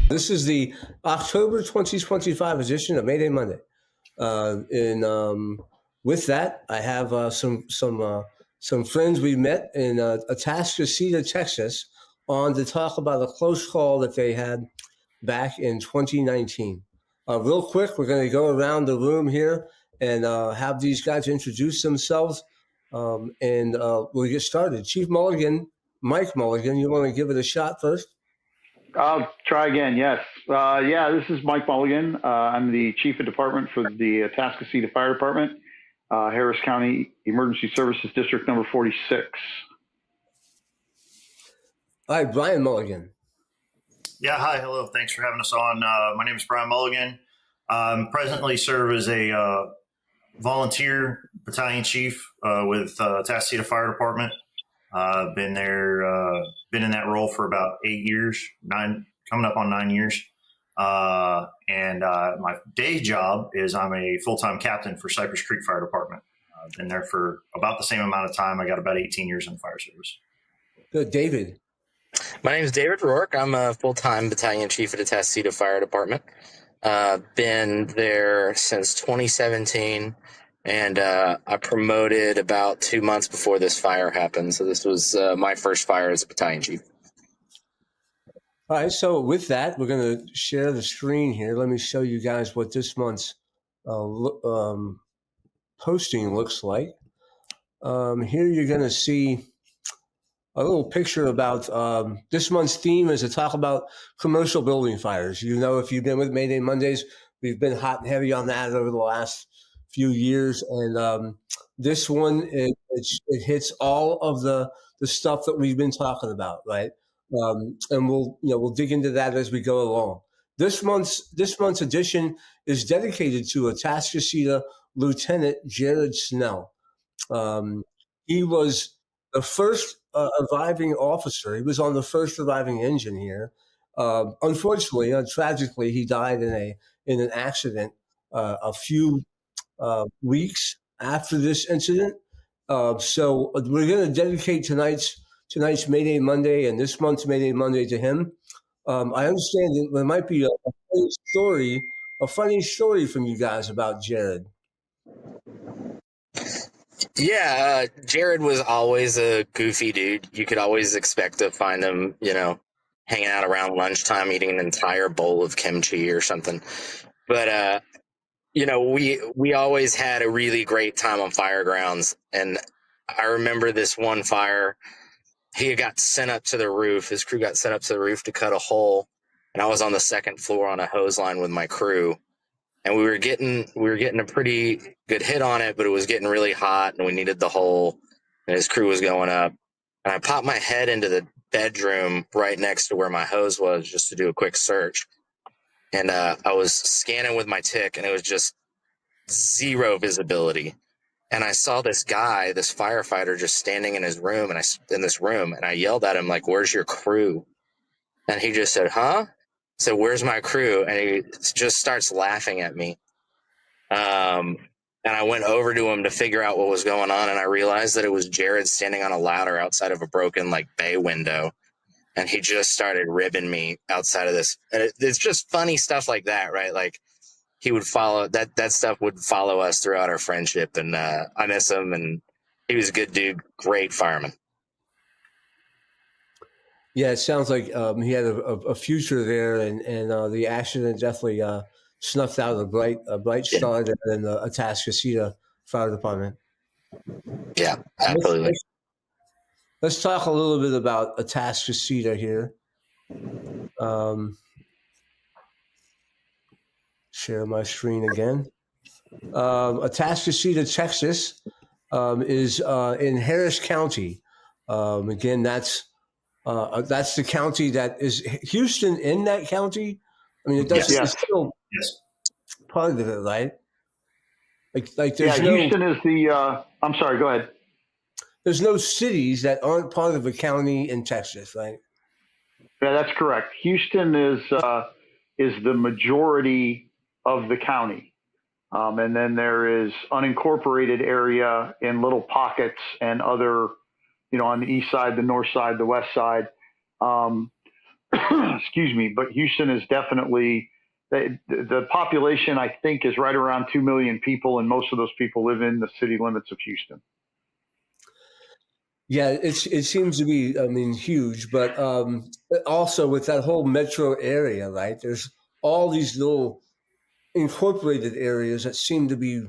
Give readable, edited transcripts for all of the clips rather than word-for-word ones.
This is the October 2025 edition of Mayday Monday. And with that, I have some friends we met in Atascocita, Texas, on to talk about a close call that they had back in 2019. Real quick, we're going to go around the room here and have these guys introduce themselves, and we'll get started. Chief Mulligan, Mike Mulligan, you want to give it a shot first? I'll try again. Yes. This is Mike Mulligan. I'm the Chief of Department for the Atascocita Fire Department, Harris County Emergency Services District number 46. All right, Brian Mulligan. Yeah, hi, hello. Thanks for having us on. My name is Brian Mulligan. Presently serve as a volunteer battalion chief with Atascocita Fire Department. Been in that role for about 8 years, coming up on 9 years. And my day job is I'm a full-time captain for Cypress Creek Fire Department. I've been there for about the same amount of time. I got about 18 years in the fire service. Good. David. My name is David Roark. I'm a full-time battalion chief at Atascocita Fire Department. Been there since 2017. And I promoted about 2 months before this fire happened. So this was my first fire as a battalion chief. All right. So with that, we're going to share the screen here. Let me show you guys what this month's posting looks like. Here you're going to see a little picture about this month's theme is to talk about commercial building fires. You know, if you've been with Mayday Mondays, we've been hot and heavy on that over the last few years, and this one it hits all of the stuff that we've been talking about, right? And we'll dig into that as we go along. This month's edition is dedicated to Atascocita Lieutenant Jared Snell. He was the first arriving officer. He was on the first arriving engine here. Unfortunately, tragically, he died in an accident a few weeks after this incident. So we're going to dedicate tonight's Mayday Monday and this month's Mayday Monday to him. I understand that there might be a funny story from you guys about Jared. Yeah, Jared was always a goofy dude. You could always expect to find him, hanging out around lunchtime eating an entire bowl of kimchi or something. But we always had a really great time on fire grounds. And I remember this one fire, he got sent up to the roof. His crew got sent up to the roof to cut a hole. And I was on the second floor on a hose line with my crew. And we were getting a pretty good hit on it, but it was getting really hot and we needed the hole. And his crew was going up. And I popped my head into the bedroom right next to where my hose was just to do a quick search. And I was scanning with my tick, and it was just zero visibility. And I saw this guy, this firefighter, just standing in his room, and I yelled at him, like, "Where's your crew?" And he just said, "Huh?" I said, "Where's my crew?" And he just starts laughing at me. And I went over to him to figure out what was going on, and I realized that it was Jared standing on a ladder outside of a broken, bay window. And he just started ribbing me outside of this. And it's just funny stuff like that, right? He would follow that stuff would follow us throughout our friendship. And I miss him. And he was a good dude, great fireman. Yeah, it sounds like he had a future there, and the accident definitely snuffed out a bright star there in the Atascocita Fire Department. Yeah, absolutely. Let's talk a little bit about Atascocita here. Share my screen again. Atascocita, Texas, is in Harris County. Again, that's the county that is Houston in that county. I mean, it's still part of it, right? Houston is the. I'm sorry. Go ahead. There's no cities that aren't part of a county in Texas, right? Yeah, that's correct. Houston is the majority of the county, and then there is unincorporated area in little pockets and other, on the east side, the north side, the west side. excuse me, but Houston is definitely, the population, I think, is right around 2 million people, and most of those people live in the city limits of Houston. Yeah, it seems to be, I mean, huge, but also with that whole metro area, right? There's all these little incorporated areas that seem to be,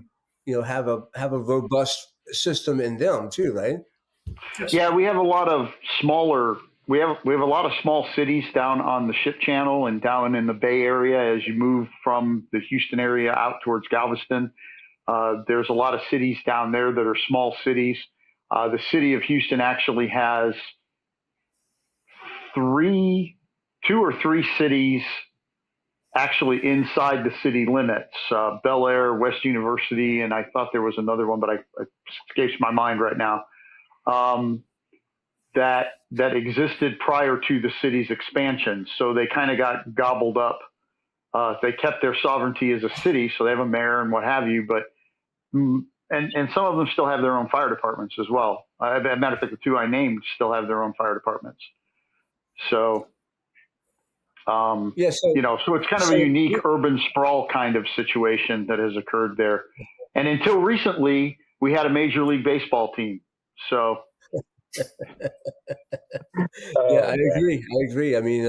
have a robust system in them too, right? Yes. Yeah, we have a lot of smaller. We have a lot of small cities down on the Ship Channel and down in the Bay Area. As you move from the Houston area out towards Galveston, there's a lot of cities down there that are small cities. The city of Houston actually has two or three cities actually inside the city limits, Bel Air, West University, and I thought there was another one, but it escapes my mind right now, that existed prior to the city's expansion. So they kind of got gobbled up. They kept their sovereignty as a city, so they have a mayor and what have you, but and some of them still have their own fire departments as well. As a matter of fact, the two I named still have their own fire departments. So so it's kind of a unique urban sprawl kind of situation that has occurred there. And until recently, we had a Major League Baseball team. So. Yeah, I agree. I mean,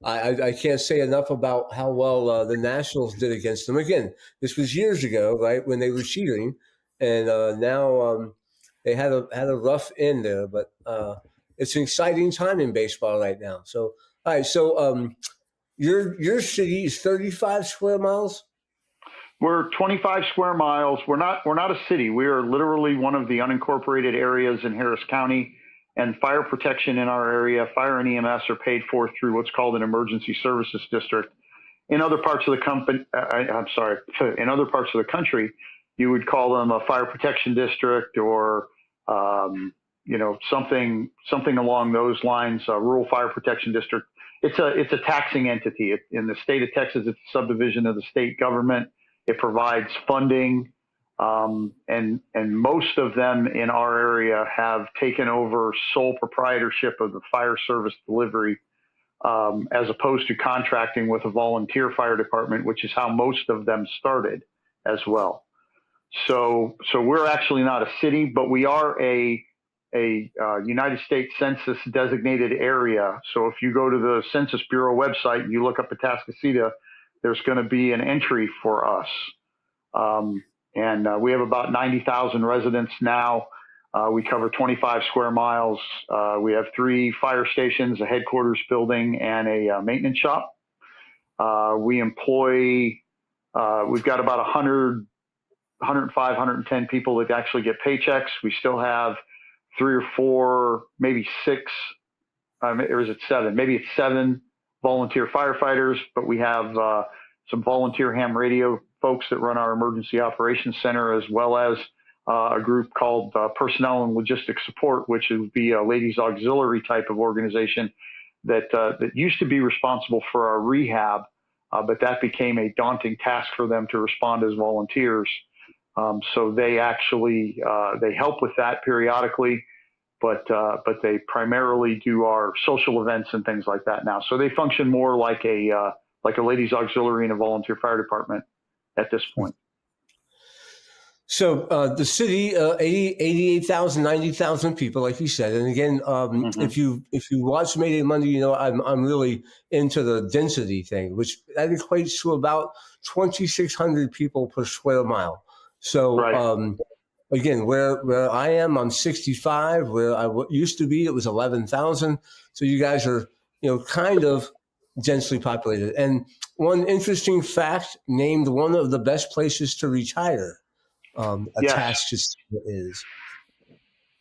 I can't say enough about how well the Nationals did against them. Again, this was years ago, right, when they were cheating, and now they had a rough end there. But it's an exciting time in baseball right now. So, all right, so your city is 35 square miles. We're 25 square miles. We're not a city. We are literally one of the unincorporated areas in Harris County, and fire protection in our area, fire and EMS are paid for through what's called an emergency services district. In other parts of the in other parts of the country, you would call them a fire protection district or something along those lines, a rural fire protection district. It's a taxing entity. In the state of Texas, it's a subdivision of the state government. It provides funding, and most of them in our area have taken over sole proprietorship of the fire service delivery, as opposed to contracting with a volunteer fire department, which is how most of them started as well. So we're actually not a city, but we are a United States Census designated area. So if you go to the Census Bureau website and you look up Atascocita, there's going to be an entry for us. And we have about 90,000 residents now. We cover 25 square miles. We have 3 fire stations, a headquarters building, and a maintenance shop. We employ, we've got about 100, 105, 110 people that actually get paychecks. We still have 3 or 4, maybe 6, or is it 7? Maybe it's 7 volunteer firefighters, but we have some volunteer ham radio folks that run our emergency operations center, as well as a group called Personnel and Logistics Support, which would be a ladies auxiliary type of organization that used to be responsible for our rehab, but that became a daunting task for them to respond as volunteers. So they actually they help with that periodically, but they primarily do our social events and things like that now. So they function more like a ladies auxiliary and a volunteer fire department at this point. So the city, 88,000, 90,000 people, like you said. And again, if you watch Mayday Monday, I'm really into the density thing, which that equates to about 2,600 people per square mile. So right. Again, where I am, I'm 65. Where I used to be, it was 11,000. So you guys are, kind of densely populated. And one interesting fact, named one of the best places to retire. Atascocita is.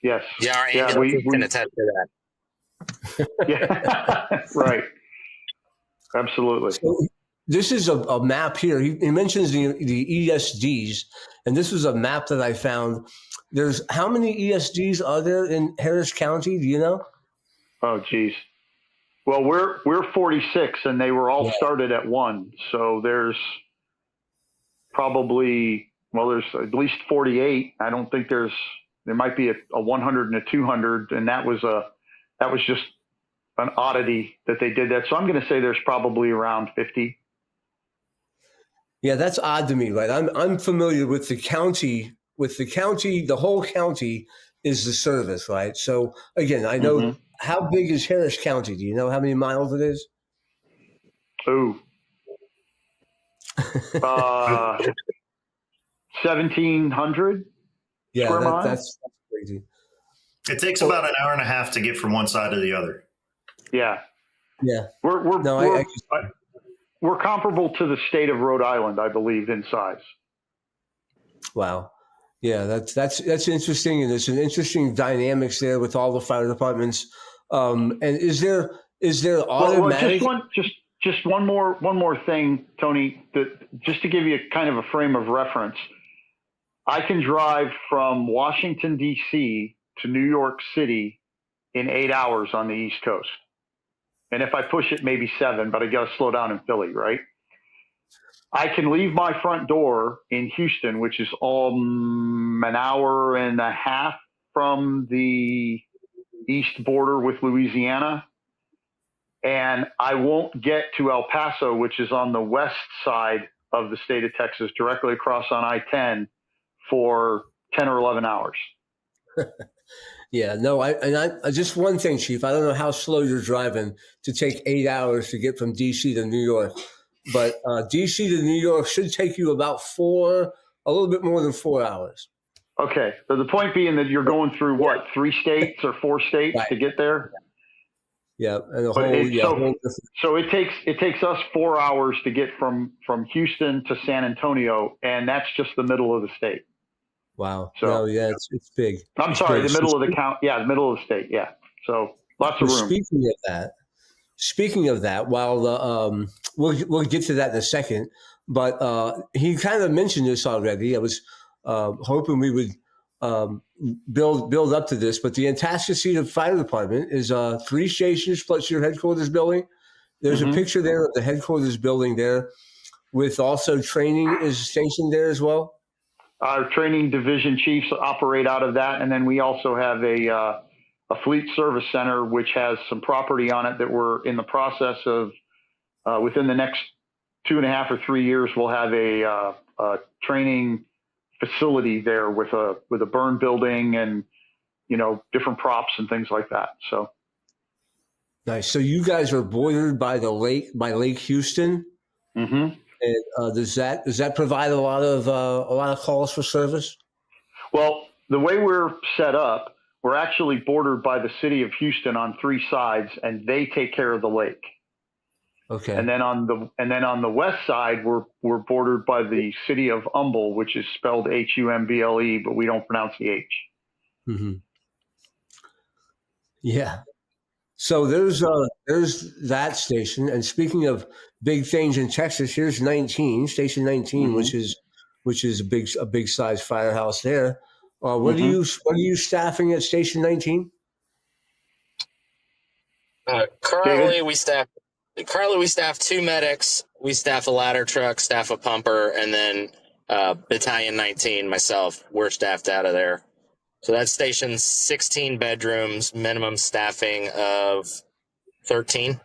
Yes. Yeah, our ambulances can attest to that. Yeah. Right. Absolutely. So this is a map here. He mentions the ESDs, and this was a map that I found. There's how many ESDs are there in Harris County? Do you know? Oh, geez. Well, we're 46, and they were all started at 1. So there's probably, there's at least 48. I don't think there might be a 100 and a 200, and that was just an oddity that they did that. So I'm going to say there's probably around 50. Yeah, that's odd to me, right? I'm familiar with the county. With the county, the whole county is the service, right? So again, I know how big is Harris County? Do you know how many miles it is? Ooh. 1,700 Yeah, square miles. that's crazy. It takes about an hour and a half to get from one side to the other. Yeah. Yeah. We're comparable to the state of Rhode Island, I believe, in size. Wow. Yeah, that's interesting, and there's an interesting dynamics there with all the fire departments. And is there automatic? Well, just one more thing, Tony. Just to give you kind of a frame of reference, I can drive from Washington D.C. to New York City in 8 hours on the East Coast, and if I push it, maybe 7. But I got to slow down in Philly, right? I can leave my front door in Houston, which is an hour and a half from the east border with Louisiana. And I won't get to El Paso, which is on the west side of the state of Texas, directly across on I-10 for 10 or 11 hours. Yeah, no, I just one thing, Chief. I don't know how slow you're driving to take 8 hours to get from D.C. to New York. But D.C. to New York should take you about a little bit more than 4 hours. Okay. So the point being that you're going through what, 3 states or 4 states to get there? Yeah, and so it takes us 4 hours to get from Houston to San Antonio, and that's just the middle of the state. Wow. So it's big. I'm sorry, the middle of the count. Yeah, the middle of the state. Yeah. So lots of room. Speaking of that, while we'll get to that in a second, but he kind of mentioned this already. I was hoping we would build up to this, but the Atascocita Fire Department is 3 stations plus your headquarters building. There's a picture there of the headquarters building there, with also training is stationed there as well. Our training division chiefs operate out of that, and then we also have a fleet service center, which has some property on it that we're in the process of, within the next 2.5 or 3 years, we'll have a training facility there with a burn building and, different props and things like that. So. Nice. So you guys are bordered by Lake Houston. Mm-hmm. And does that provide a lot of calls for service? Well, the way we're set up, we're actually bordered by the city of Houston on 3 sides, and they take care of the lake. Okay. And then on the west side, we're bordered by the city of Humble, which is spelled Humble, but we don't pronounce the H. Mm-hmm. Yeah. So there's that station. And speaking of big things in Texas, here's Station 19, which is a big size firehouse there. What are you staffing at Station 19? Currently we staff 2 medics. We staff a ladder truck, staff a pumper, and then Battalion 19, myself, we're staffed out of there. So that station's 16 bedrooms, minimum staffing of 13.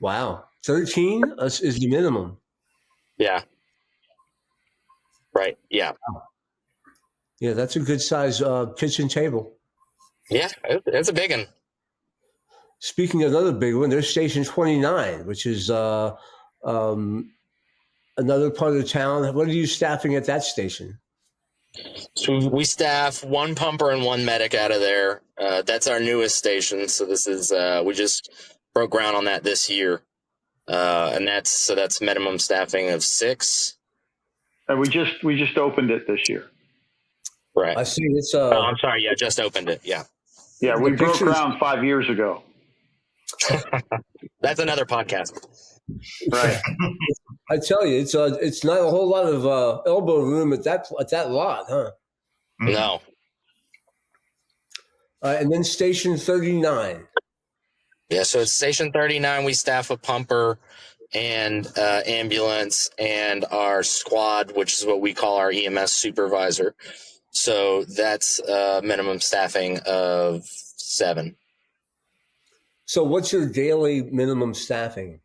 Wow. 13 is the minimum. Yeah. Right. Yeah. Yeah, that's a good size kitchen table. Yeah, it's a big one. Speaking of another big one, there's Station 29, which is another part of town. What are you staffing at that station? So we staff 1 pumper and 1 medic out of there. That's our newest station. So this is we just broke ground on that this year, and that's minimum staffing of 6. And we just opened it this year. Right. I see. It's. I'm sorry. Yeah, just opened it. Yeah. Yeah, we broke ground 5 years ago. That's another podcast. Right. I tell you, it's not a whole lot of elbow room at that lot, huh? No. And then Station 39. Yeah, so it's Station 39. We staff a pumper and ambulance and our squad, which is what we call our EMS supervisor. So that's minimum staffing of 7. So what's your daily minimum staffing?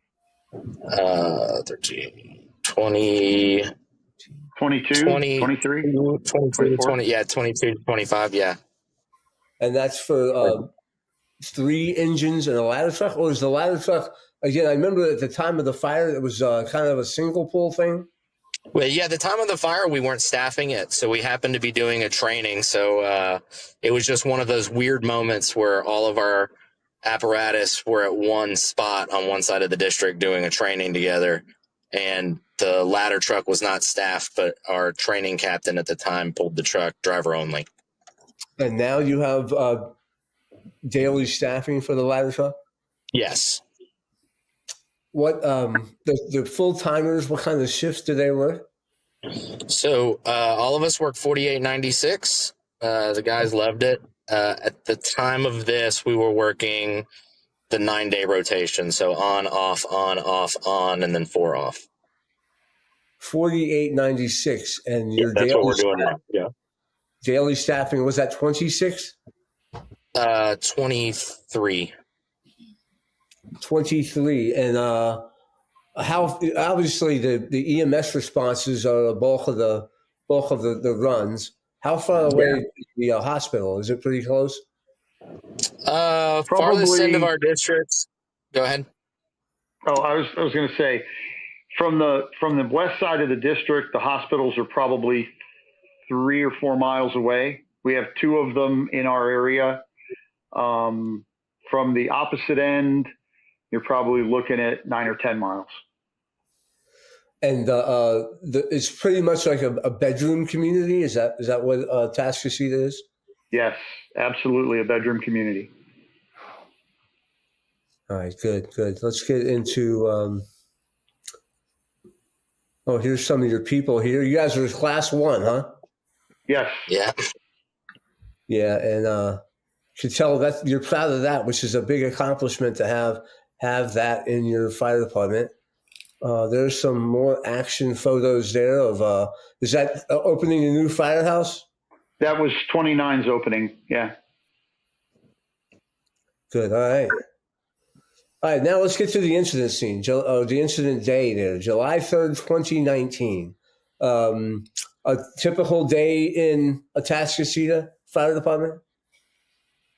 13, 20, 22, 20, 23, 22, 24. 20, yeah, 22, 25, yeah. And that's for 3 engines and a ladder truck? Or is the ladder truck, again, I remember at the time of the fire, it was kind of a single pull thing? Well, yeah, the time of the fire, we weren't staffing it, so we happened to be doing a training. So it was just one of those weird moments where all of our apparatus were at one spot on one side of the district doing a training together, and the ladder truck was not staffed, but our training captain at the time pulled the truck, driver only. And now you have daily staffing for the ladder truck? Yes. What the full timers? What kind of shifts do they work? So all of us work 4896. The guys loved it. At the time of this, we were working the 9-day rotation. So on, off, on, and then 4 off. 4896, and your That's what we're doing now. Yeah. daily staffing was that 26? 23. 23, and how obviously the EMS responses are the bulk of the runs. How far away is the hospital? Is it pretty close? Farthest end of our districts. Go ahead. Oh, I was going to say, from the west side of the district, the hospitals are probably 3 or 4 miles away. We have 2 of them in our area. From the opposite end, you're probably looking at 9 or 10 miles. And it's pretty much like a bedroom community. Is that what Atascocita is? Yes, absolutely, a bedroom community. All right, good. Let's get into. Here's some of your people here. You guys are class 1, huh? Yes. Yeah. Yeah, and you can tell that you're proud of that, which is a big accomplishment to have that in your fire department. There's some more action photos there of. Is that opening a new firehouse? That was 29's opening. Yeah. Good. All right. Now let's get to the incident scene. The incident day there, July 3rd, 2019. A typical day in Atascocita Fire Department?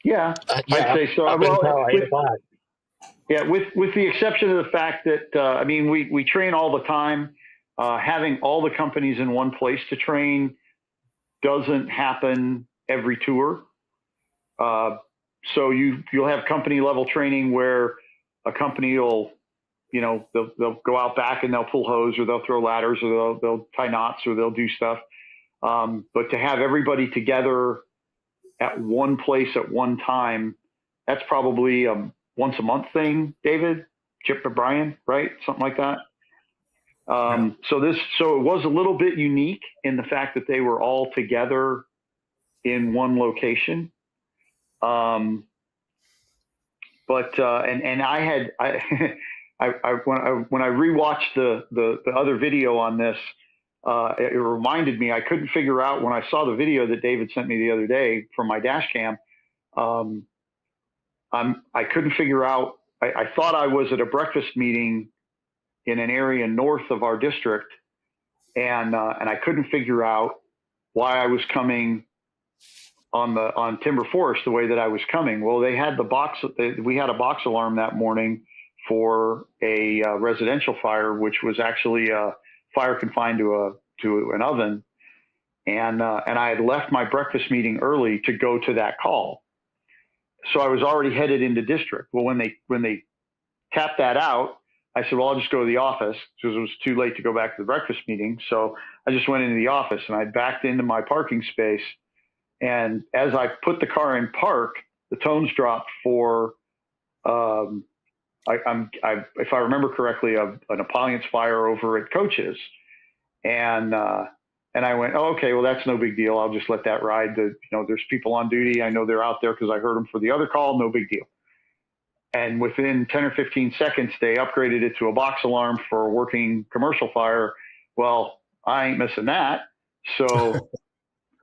Yeah, I'd say so. With the exception of the fact that, we train all the time. Having all the companies in one place to train doesn't happen every tour. So you'll have company level training where a company will, they'll go out back and they'll pull hose, or they'll throw ladders, or they'll tie knots, or they'll do stuff. But to have everybody together at one place at one time, that's probably a once a month thing, David, Chip and Brian, right? Something like that. So it was a little bit unique in the fact that they were all together in one location. When I rewatched the other video on this, it reminded me, I couldn't figure out when I saw the video that David sent me the other day from my dash cam. I couldn't figure out, I thought I was at a breakfast meeting in an area north of our district, and I couldn't figure out why I was coming on Timber Forest the way that I was coming. Well, they had we had a box alarm that morning for a residential fire, which was actually a fire confined to an oven, and I had left my breakfast meeting early to go to that call. So I was already headed into district. Well, when they tapped that out, I said, well, I'll just go to the office, because it was too late to go back to the breakfast meeting. So I just went into the office, and I backed into my parking space. And as I put the car in park, the tones dropped for, if I remember correctly, an appliance fire over at Coach's. And I went, oh, okay, well, that's no big deal. I'll just let that ride. There's people on duty. I know they're out there because I heard them for the other call. No big deal. And within 10 or 15 seconds, they upgraded it to a box alarm for a working commercial fire. Well, I ain't missing that. So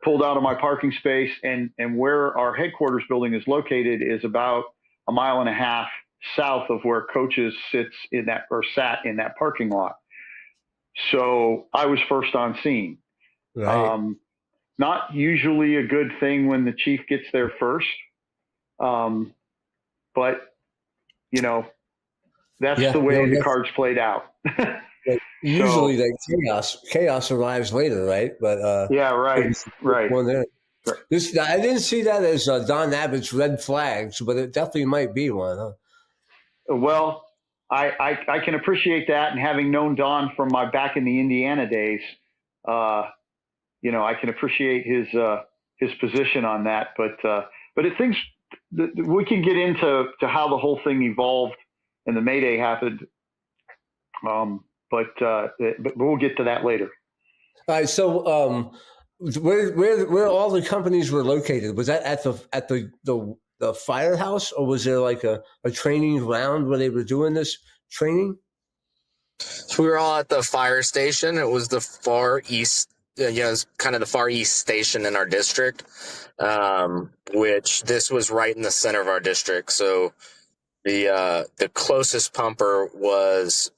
pulled out of my parking space, and where our headquarters building is located is about 1.5 miles south of where coaches sat in that parking lot. So I was first on scene. Right. Not usually a good thing when the chief gets there first. But that's the way the cards played out. Usually the chaos arrives later, right? But yeah, right. One there. This I didn't see that as Don Abbott's red flags, but it definitely might be one. Huh? Well, I can appreciate that, and having known Don from my back in the Indiana days, I can appreciate his position on that. But it things we can get into how the whole thing evolved and the Mayday happened. But we'll get to that later. All right. So where all the companies were located, was that at the firehouse, or was there like a training ground where they were doing this training? So we were all at the fire station. It was the far east, it was kind of the far east station in our district, which this was right in the center of our district. So the closest pumper was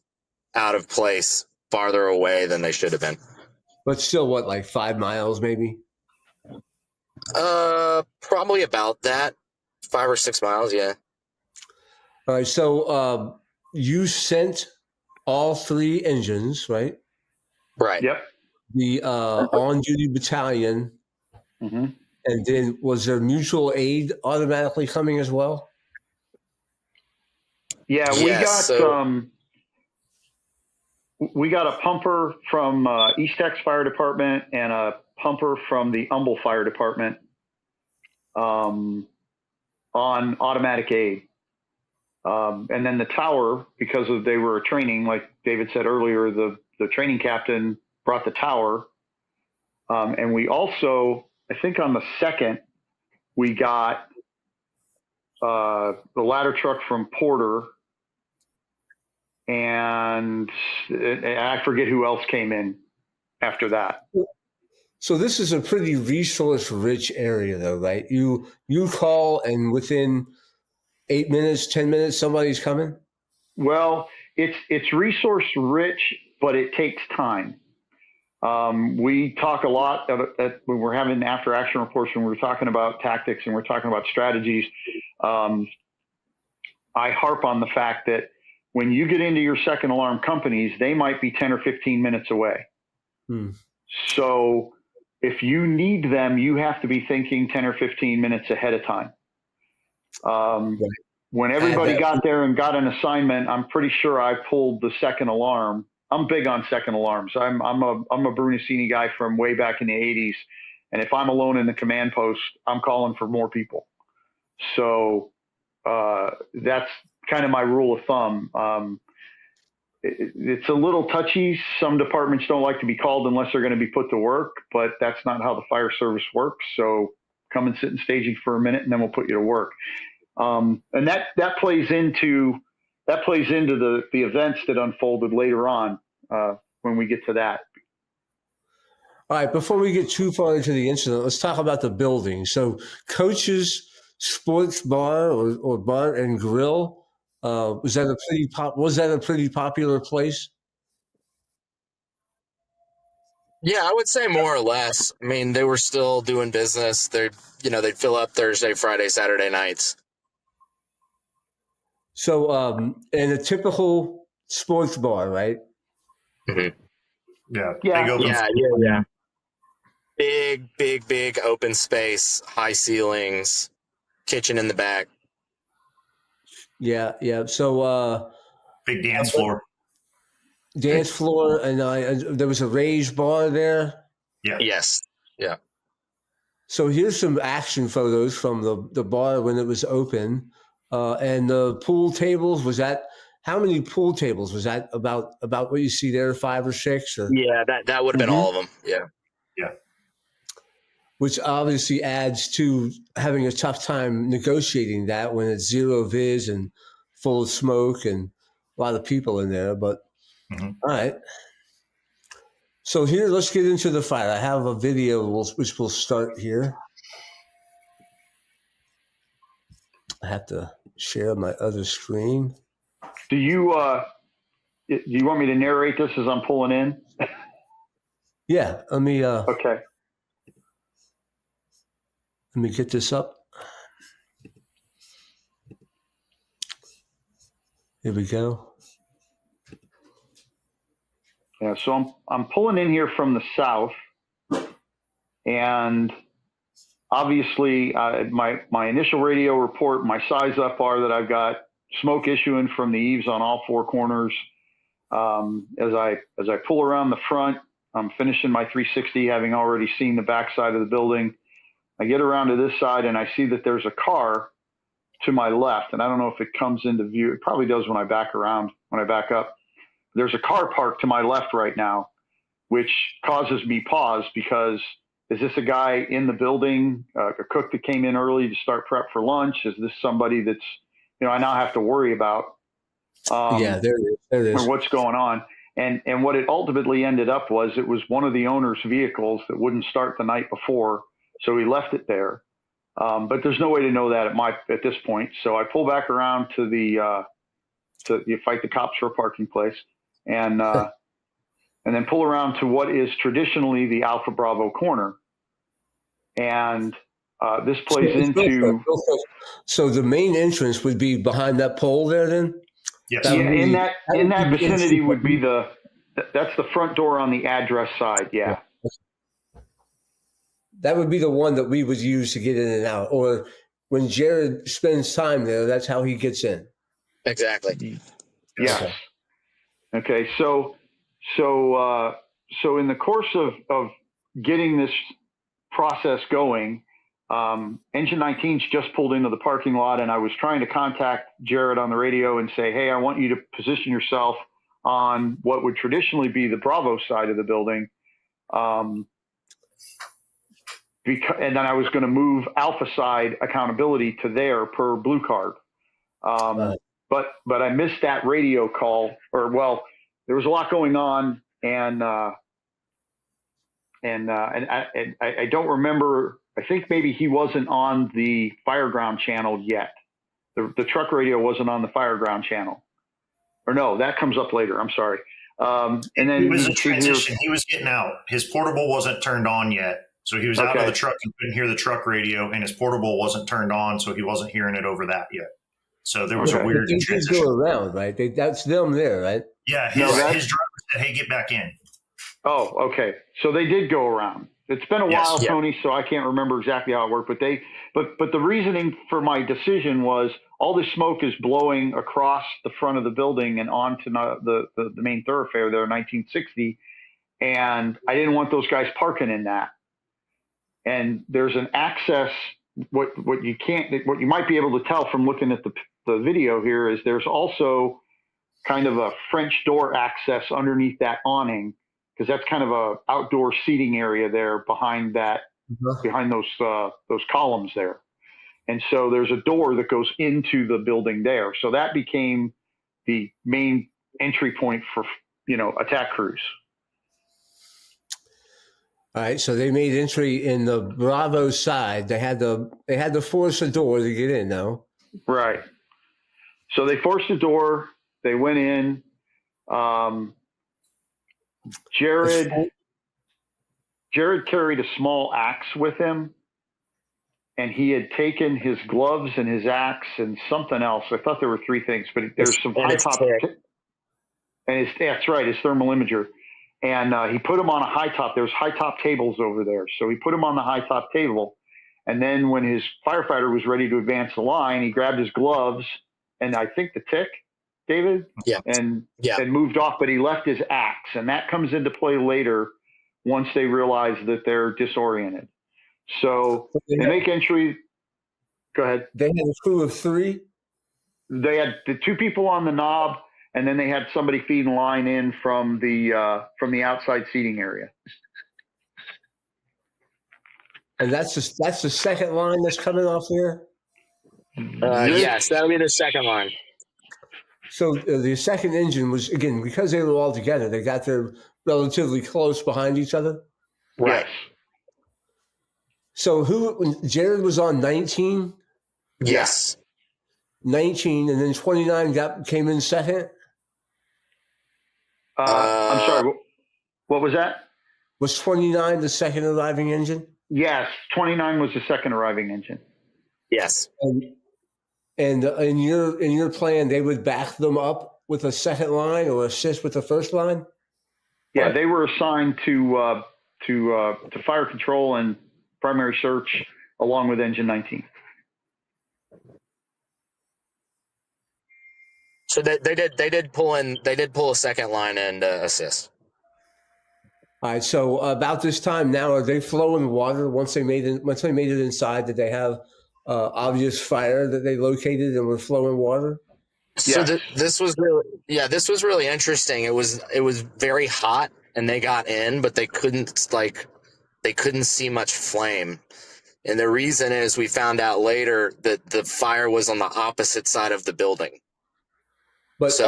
out of place, farther away than they should have been. But still, what, like 5 miles, maybe? Probably about that, 5 or 6 miles. Yeah. All right. So you sent all 3 engines, right? Right. Yep. The on-duty battalion, mm-hmm. And then was there mutual aid automatically coming as well? Yeah, we got a pumper from East Tex Fire Department and a pumper from the Humble Fire Department on automatic aid. And then the tower, because they were training, like David said earlier, the training captain brought the tower. And we also, I think on the 2nd, we got the ladder truck from Porter. And I forget who else came in after that. So this is a pretty resource-rich area, though, right? You call, and within 8 minutes, 10 minutes, somebody's coming? Well, it's resource-rich, but it takes time. We talk a lot when we're having after-action reports, when we're talking about tactics and we're talking about strategies. I harp on the fact that when you get into your second alarm companies, they might be 10 or 15 minutes away. So if you need them, you have to be thinking 10 or 15 minutes ahead of time. When everybody got there and got an assignment, I'm pretty sure I pulled the second alarm. I'm big on second alarms. I'm a Brunacini guy from way back in the 80s. And if I'm alone in the command post, I'm calling for more people. So that's kind of my rule of thumb. It's a little touchy. Some departments don't like to be called unless they're going to be put to work, but that's not how the fire service works. So come and sit in staging for a minute, and then we'll put you to work. And that plays into the events that unfolded later on when we get to that. All right. Before we get too far into the incident, let's talk about the building. So Coach's Sports Bar or Bar and Grill. Was that a pretty popular place? Yeah, I would say more or less. I mean, they were still doing business. They'd fill up Thursday, Friday, Saturday nights. So, in a typical sports bar, right? Mm-hmm. Yeah. Big open space, high ceilings, kitchen in the back. Yeah. So, big dance floor. And there was a raised bar there. Yeah. Yes. Yeah. So here's some action photos from the bar when it was open, and the pool tables. How many pool tables was that? About what you see there, 5 or 6? Or? Yeah, that would have been all of them. Yeah. Which obviously adds to having a tough time negotiating that when it's zero vis and full of smoke and a lot of people in there. But all right. So here, let's get into the fire. I have a video which will start here. I have to share my other screen. Do you want me to narrate this as I'm pulling in? Yeah, let me Okay. get this up. Here we go. Yeah, so I'm pulling in here from the south, and obviously my initial radio report, my size up are that I've got smoke issuing from the eaves on all four corners. As I pull around the front, I'm finishing my 360, having already seen the back side of the building. I get around to this side and I see that there's a car to my left, and I don't know if it comes into view. It probably does when I back up. There's a car parked to my left right now, which causes me pause because is this a guy in the building, a cook that came in early to start prep for lunch? Is this somebody that's, I now have to worry about? Yeah, there it is. Or what's going on? And what it ultimately ended up was it was one of the owner's vehicles that wouldn't start the night before, so he left it there. But there's no way to know that at this point. So I pull back around to you fight the cops for a parking place, and then pull around to what is traditionally the Alpha Bravo corner. And this plays into. So the main entrance would be behind that pole there, then. Yes. Yeah, in that vicinity would be that's the front door on the address side. Yeah. That would be the one that we would use to get in and out. Or when Jared spends time there, that's how he gets in. Exactly. Yes. Okay. So in the course of getting this process going, Engine 19's just pulled into the parking lot, and I was trying to contact Jared on the radio and say, hey, I want you to position yourself on what would traditionally be the Bravo side of the building. And then I was going to move Alpha side accountability to there per blue card. But I missed that radio call, there was a lot going on, and I don't remember. I think maybe he wasn't on the fireground channel yet. The truck radio wasn't on the fireground channel. Or no, that comes up later. I'm sorry. And then it was a transition. He was getting out. His portable wasn't turned on yet. So he was out of the truck and couldn't hear the truck radio, and his portable wasn't turned on, so he wasn't hearing it over that yet. So there was a weird transition. Go around, right? That's them there, right? Yeah, his driver said, hey, get back in. Oh, okay. So they did go around. It's been a while, Tony, so I can't remember exactly how it worked. But the reasoning for my decision was all this smoke is blowing across the front of the building and onto the main thoroughfare there, 1960, and I didn't want those guys parking in that. And there's an access. What you might be able to tell from looking at the video here is there's also kind of a French door access underneath that awning, because that's kind of a outdoor seating area there behind that, behind those columns there. And so there's a door that goes into the building there. So that became the main entry point for, attack crews. All right. So they made entry in the Bravo side. They had to force a door to get in, though. Right. So they forced the door. They went in. Jared carried a small axe with him, and he had taken his gloves and his axe and something else. I thought there were three things, but there's some high top, and that's right, his thermal imager. And he put him on a high top. There's high top tables over there, so he put him on the high top table. And then when his firefighter was ready to advance the line, he grabbed his gloves and I think the tick, David, and moved off, but he left his axe, and that comes into play later once they realize that they're disoriented. So they make entry. Go ahead. They had a crew of three. They had the two people on the knob, and then they had somebody feeding line in from the outside seating area. And that's the second line that's coming off here? Yes, that'll be the second line. So the second engine was, again, because they were all together, they got there relatively close behind each other? Right. So when Jared was on 19? Yes. 19, and then 29 came in second. I'm sorry. What was that? Was 29 the second arriving engine? Yes, 29 was the second arriving engine. Yes. And in your plan, they would back them up with a second line or assist with the first line. Yeah, they were assigned to fire control and primary search along with engine 19. So they did pull a second line and assist. All right. So about this time now, are they flowing water once they made it inside? Did they have obvious fire that they located and were flowing water? So Yes. this was really interesting. It was very hot, and they got in, but they couldn't see much flame. And the reason is we found out later that the fire was on the opposite side of the building. But So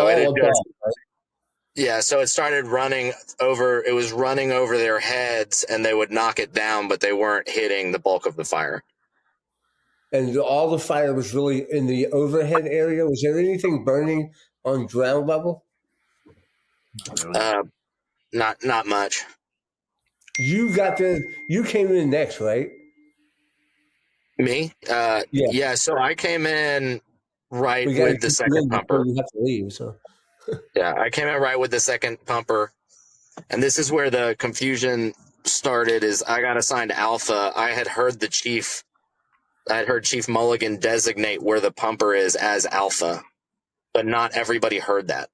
so it started running over. It was running over their heads, and they would knock it down, but they weren't hitting the bulk of the fire. And all the fire was really in the overhead area. Was there anything burning on ground level? Not much. You got there. You came in next, right? Me? Yeah. So I came in right We gotta with the keep you second in pumper. before you have to leave. So Yeah, I came in right with the second pumper. And this is where the confusion started, is I got assigned Alpha. I had heard Chief Mulligan designate where the pumper is as Alpha, but not everybody heard that.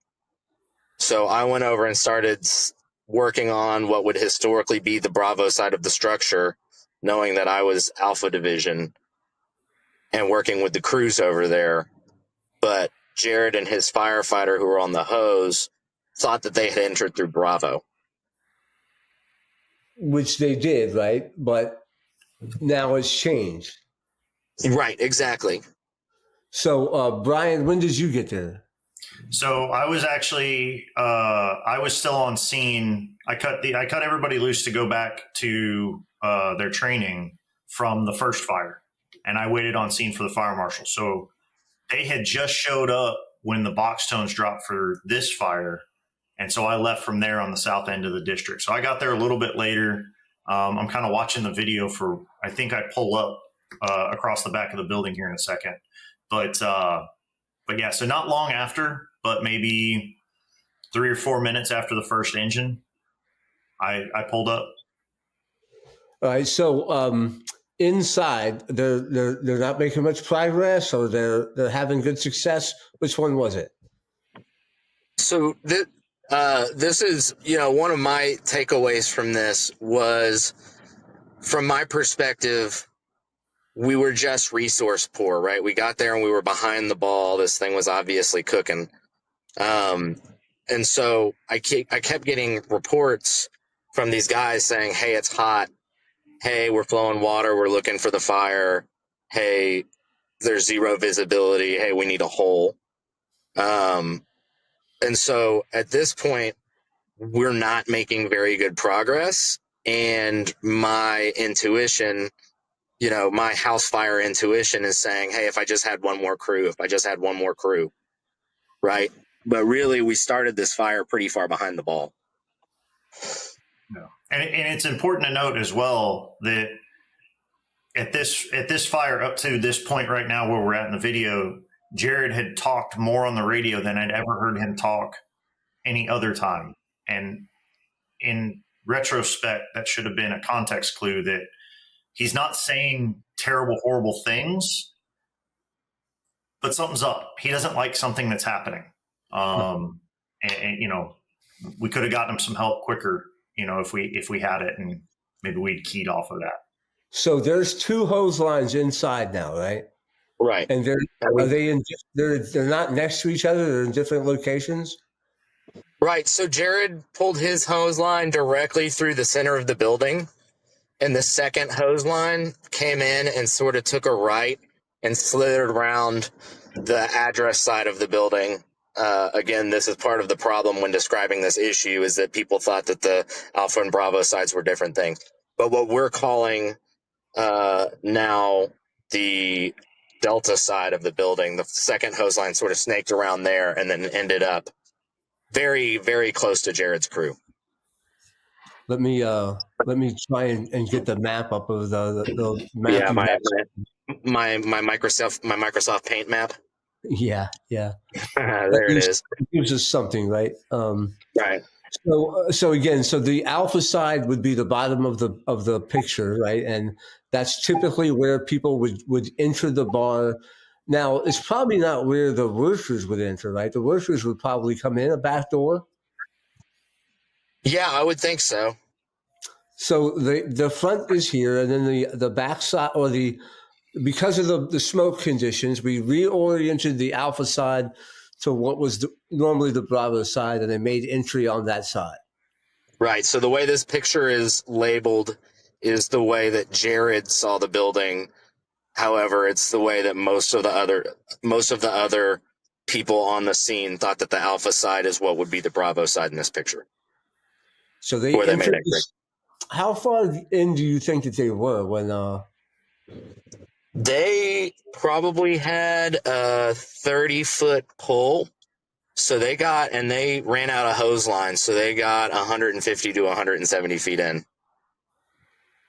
So I went over and started working on what would historically be the Bravo side of the structure, knowing that I was Alpha Division and working with the crews over there. But Jared and his firefighter who were on the hose thought that they had entered through Bravo. which they did, right? But now it's changed. Right, exactly. So, Brian, when did you get there? So I was actually I was still on scene. I cut everybody loose to go back to their training from the first fire, and I waited on scene for the fire marshal. So they had just showed up when the box tones dropped for this fire, and so I left from there on the south end of the district. So I got there a little bit later. I'm kind of watching the video for. I think I pull up across the back of the building here in a second, but yeah. So not long after. But maybe 3 or 4 minutes after the first engine, I pulled up. All right. So inside, they're not making much progress, or they're having good success. Which one was it? So this is, one of my takeaways from this was, from my perspective, we were just resource poor, right? We got there and we were behind the ball. This thing was obviously cooking. And so I kept getting reports from these guys saying, hey, it's hot. Hey, we're flowing water. We're looking for the fire. Hey, there's zero visibility. Hey, we need a hole. And so at this point, we're not making very good progress. And my intuition, my house fire intuition is saying, hey, if I just had one more crew, right? But really, we started this fire pretty far behind the ball. Yeah. And it's important to note as well that at this fire, up to this point right now where we're at in the video, Jared had talked more on the radio than I'd ever heard him talk any other time. And in retrospect, that should have been a context clue that he's not saying terrible, horrible things, but something's up. He doesn't like something that's happening. And we could have gotten him some help quicker, if we had it, and maybe we'd keyed off of that. So there's 2 hose lines inside now, right? Right. And they're not next to each other. They're in different locations. Right. So Jared pulled his hose line directly through the center of the building, and the second hose line came in and sort of took a right and slithered around the address side of the building. Again, this is part of the problem when describing this issue, is that people thought that the Alpha and Bravo sides were different things. But what we're calling now the delta side of the building. The second hose line sort of snaked around there and then ended up very, very close to Jared's crew. Let me try and get the map up of the map. Yeah, you have. my Microsoft Paint map. Yeah. There it is. It gives us something, right? Right. So again, the alpha side would be the bottom of the picture, right? And that's typically where people would enter the bar. Now, it's probably not where the workers would enter, right? The workers would probably come in a back door. Yeah, I would think so. So the front is here, and then the back side, or because of the smoke conditions, we reoriented the alpha side to what was normally the Bravo side, and they made entry on that side. Right. So the way this picture is labeled is the way that Jared saw the building. However, it's the way that most of the other people on the scene thought that the alpha side is what would be the Bravo side in this picture. So they made entered. How far in do you think that they were when? They probably had a 30-foot pull. So they ran out of hose lines. So they got 150 to 170 feet in.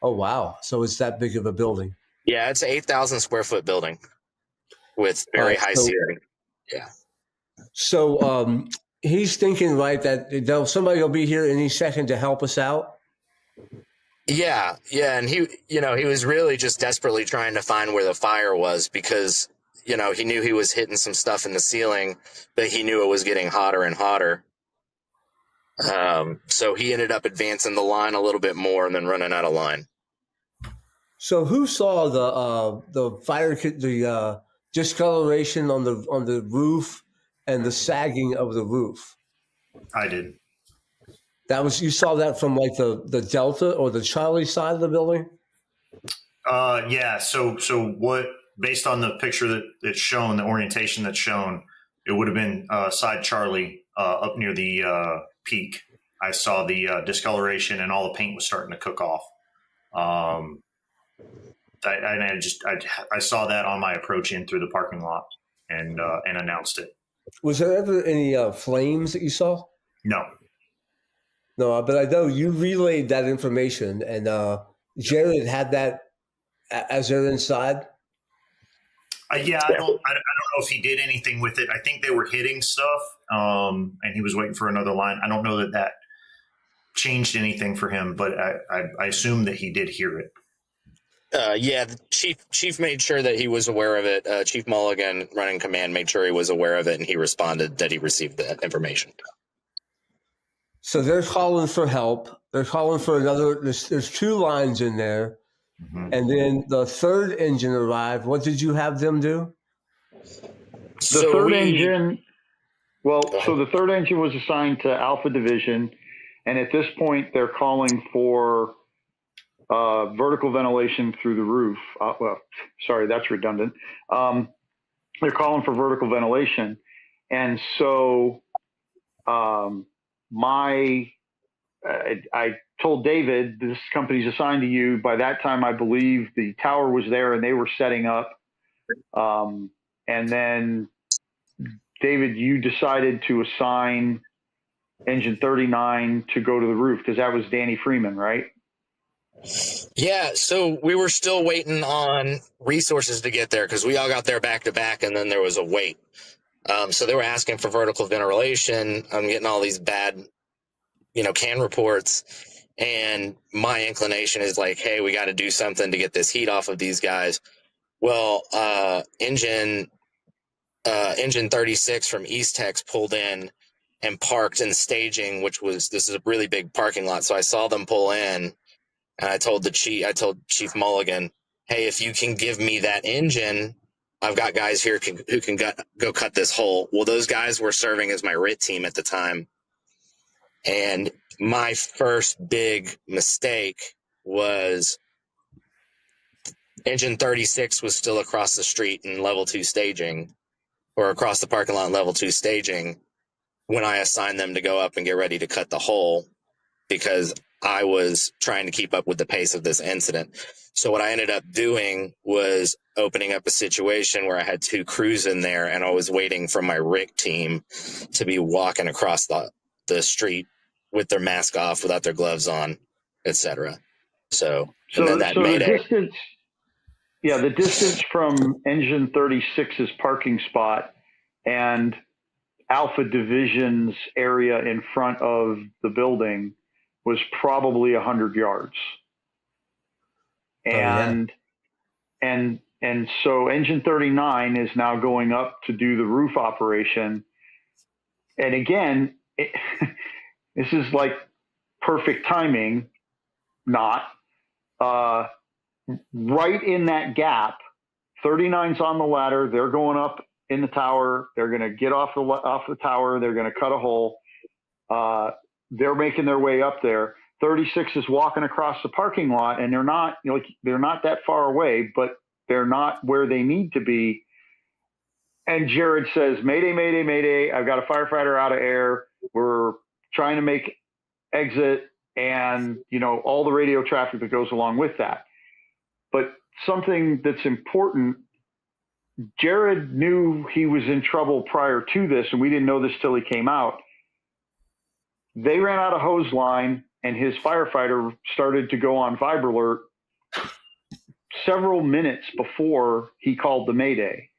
Oh, wow. So it's that big of a building. Yeah, it's an 8,000 square foot building with very high ceiling. Yeah. So he's thinking, right, that somebody will be here any second to help us out. Yeah. And he was really just desperately trying to find where the fire was because, he knew he was hitting some stuff in the ceiling, but he knew it was getting hotter and hotter. So he ended up advancing the line a little bit more and then running out of line. So who saw the fire, the discoloration on the roof and the sagging of the roof? I did. You saw that from like the Delta or the Charlie side of the building? Yeah. So what, based on the picture that's shown, the orientation that's shown, it would have been side Charlie up near the peak. I saw the discoloration and all the paint was starting to cook off. I saw that on my approach in through the parking lot and announced it. Was there ever any flames that you saw? No, but I know you relayed that information, and Jared had that as they're inside. Yeah, I don't know if he did anything with it. I think they were hitting stuff, and he was waiting for another line. I don't know that changed anything for him, but I assume that he did hear it. Yeah, the chief made sure that he was aware of it. Chief Mulligan, running command, made sure he was aware of it, and he responded that he received that information. So they're calling for help. They're calling for another. There's two lines in there, and then the third engine arrived. What did you have them do? The third engine. Well, so the third engine was assigned to Alpha Division, and at this point, they're calling for vertical ventilation through the roof. Sorry, that's redundant. They're calling for vertical ventilation. And so I told David, this company's assigned to you. By that time, I believe the tower was there and they were setting up. And then, David, you decided to assign engine 39 to go to the roof because that was Danny Freeman, right? Yeah, so we were still waiting on resources to get there because we all got there back to back, and then there was a wait. So they were asking for vertical ventilation. I'm getting all these bad, can reports, and my inclination is like, hey, we got to do something to get this heat off of these guys. Well, engine 36 from East Tex pulled in and parked in staging, this is a really big parking lot. So I saw them pull in. And I told Chief Mulligan, hey, if you can give me that engine, I've got guys here who can go cut this hole. Well, those guys were serving as my RIT team at the time. And my first big mistake was engine 36 was still across the street in level 2 staging, or across the parking lot in level 2 staging, when I assigned them to go up and get ready to cut the hole. because I was trying to keep up with the pace of this incident. So what I ended up doing was opening up a situation where I had 2 crews in there, and I was waiting for my RIC team to be walking across the street with their mask off, without their gloves on, etc. So then that Mayday. The distance from Engine 36's parking spot and Alpha Division's area in front of the building was probably 100 yards. And so Engine 39 is now going up to do the roof operation. And again, this is like perfect timing, not. Right in that gap, 39's on the ladder. They're going up in the tower. They're going to get off the tower. They're going to cut a hole. They're making their way up there. 36 is walking across the parking lot, and they're not that far away, but they're not where they need to be. And Jared says, "Mayday, mayday, mayday. I've got a firefighter out of air. We're trying to make exit," and all the radio traffic that goes along with that. But something that's important, Jared knew he was in trouble prior to this, and we didn't know this till he came out. They ran out of hose line, and his firefighter started to go on vibe alert several minutes before he called the Mayday.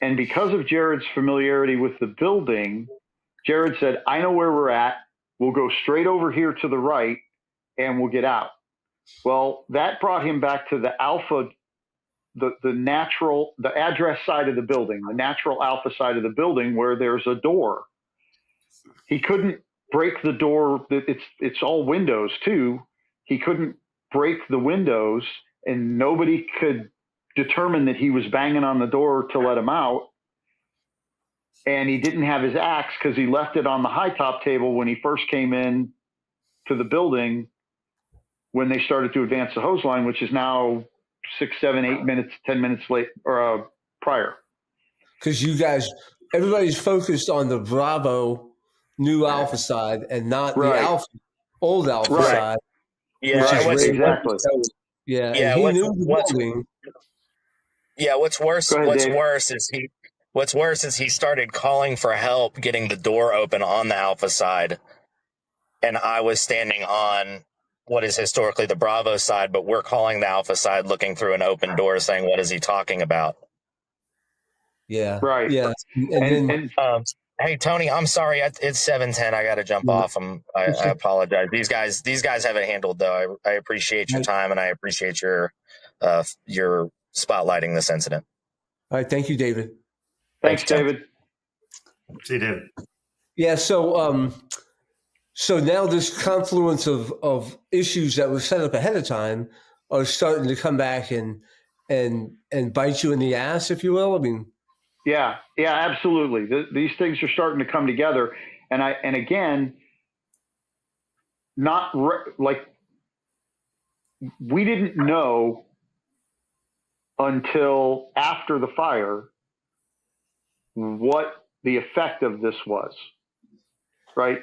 And because of Jared's familiarity with the building, Jared said, "I know where we're at. We'll go straight over here to the right, and we'll get out." Well, that brought him back to the Alpha, the address side of the building, the natural Alpha side of the building, where there's a door. He couldn't break the door. It's all windows too. He couldn't break the windows, and nobody could determine that he was banging on the door to let him out. And he didn't have his axe because he left it on the high top table when he first came in to the building, when they started to advance the hose line, which is now 6, 7, 8 minutes, 10 minutes late or prior. Because everybody's focused on the Bravo new Alpha side and not the Alpha, old Alpha side. Yeah, exactly. Yeah, and he knew the building. Yeah, what's worse is he started calling for help getting the door open on the Alpha side, and I was standing on what is historically the Bravo side, but we're calling the Alpha side, looking through an open door, saying, "What is he talking about?" Yeah, right. Yeah, hey Tony, I'm sorry, it's 7:10. I got to jump off. I apologize. These guys have it handled though. I appreciate your time, and I appreciate your spotlighting this incident. All right, thank you, David. Thanks, David. See you, David. Yeah, so now this confluence of issues that were set up ahead of time are starting to come back and bite you in the ass, if you will. I mean, yeah, absolutely. These things are starting to come together, and again, we didn't know until after the fire what the effect of this was, right?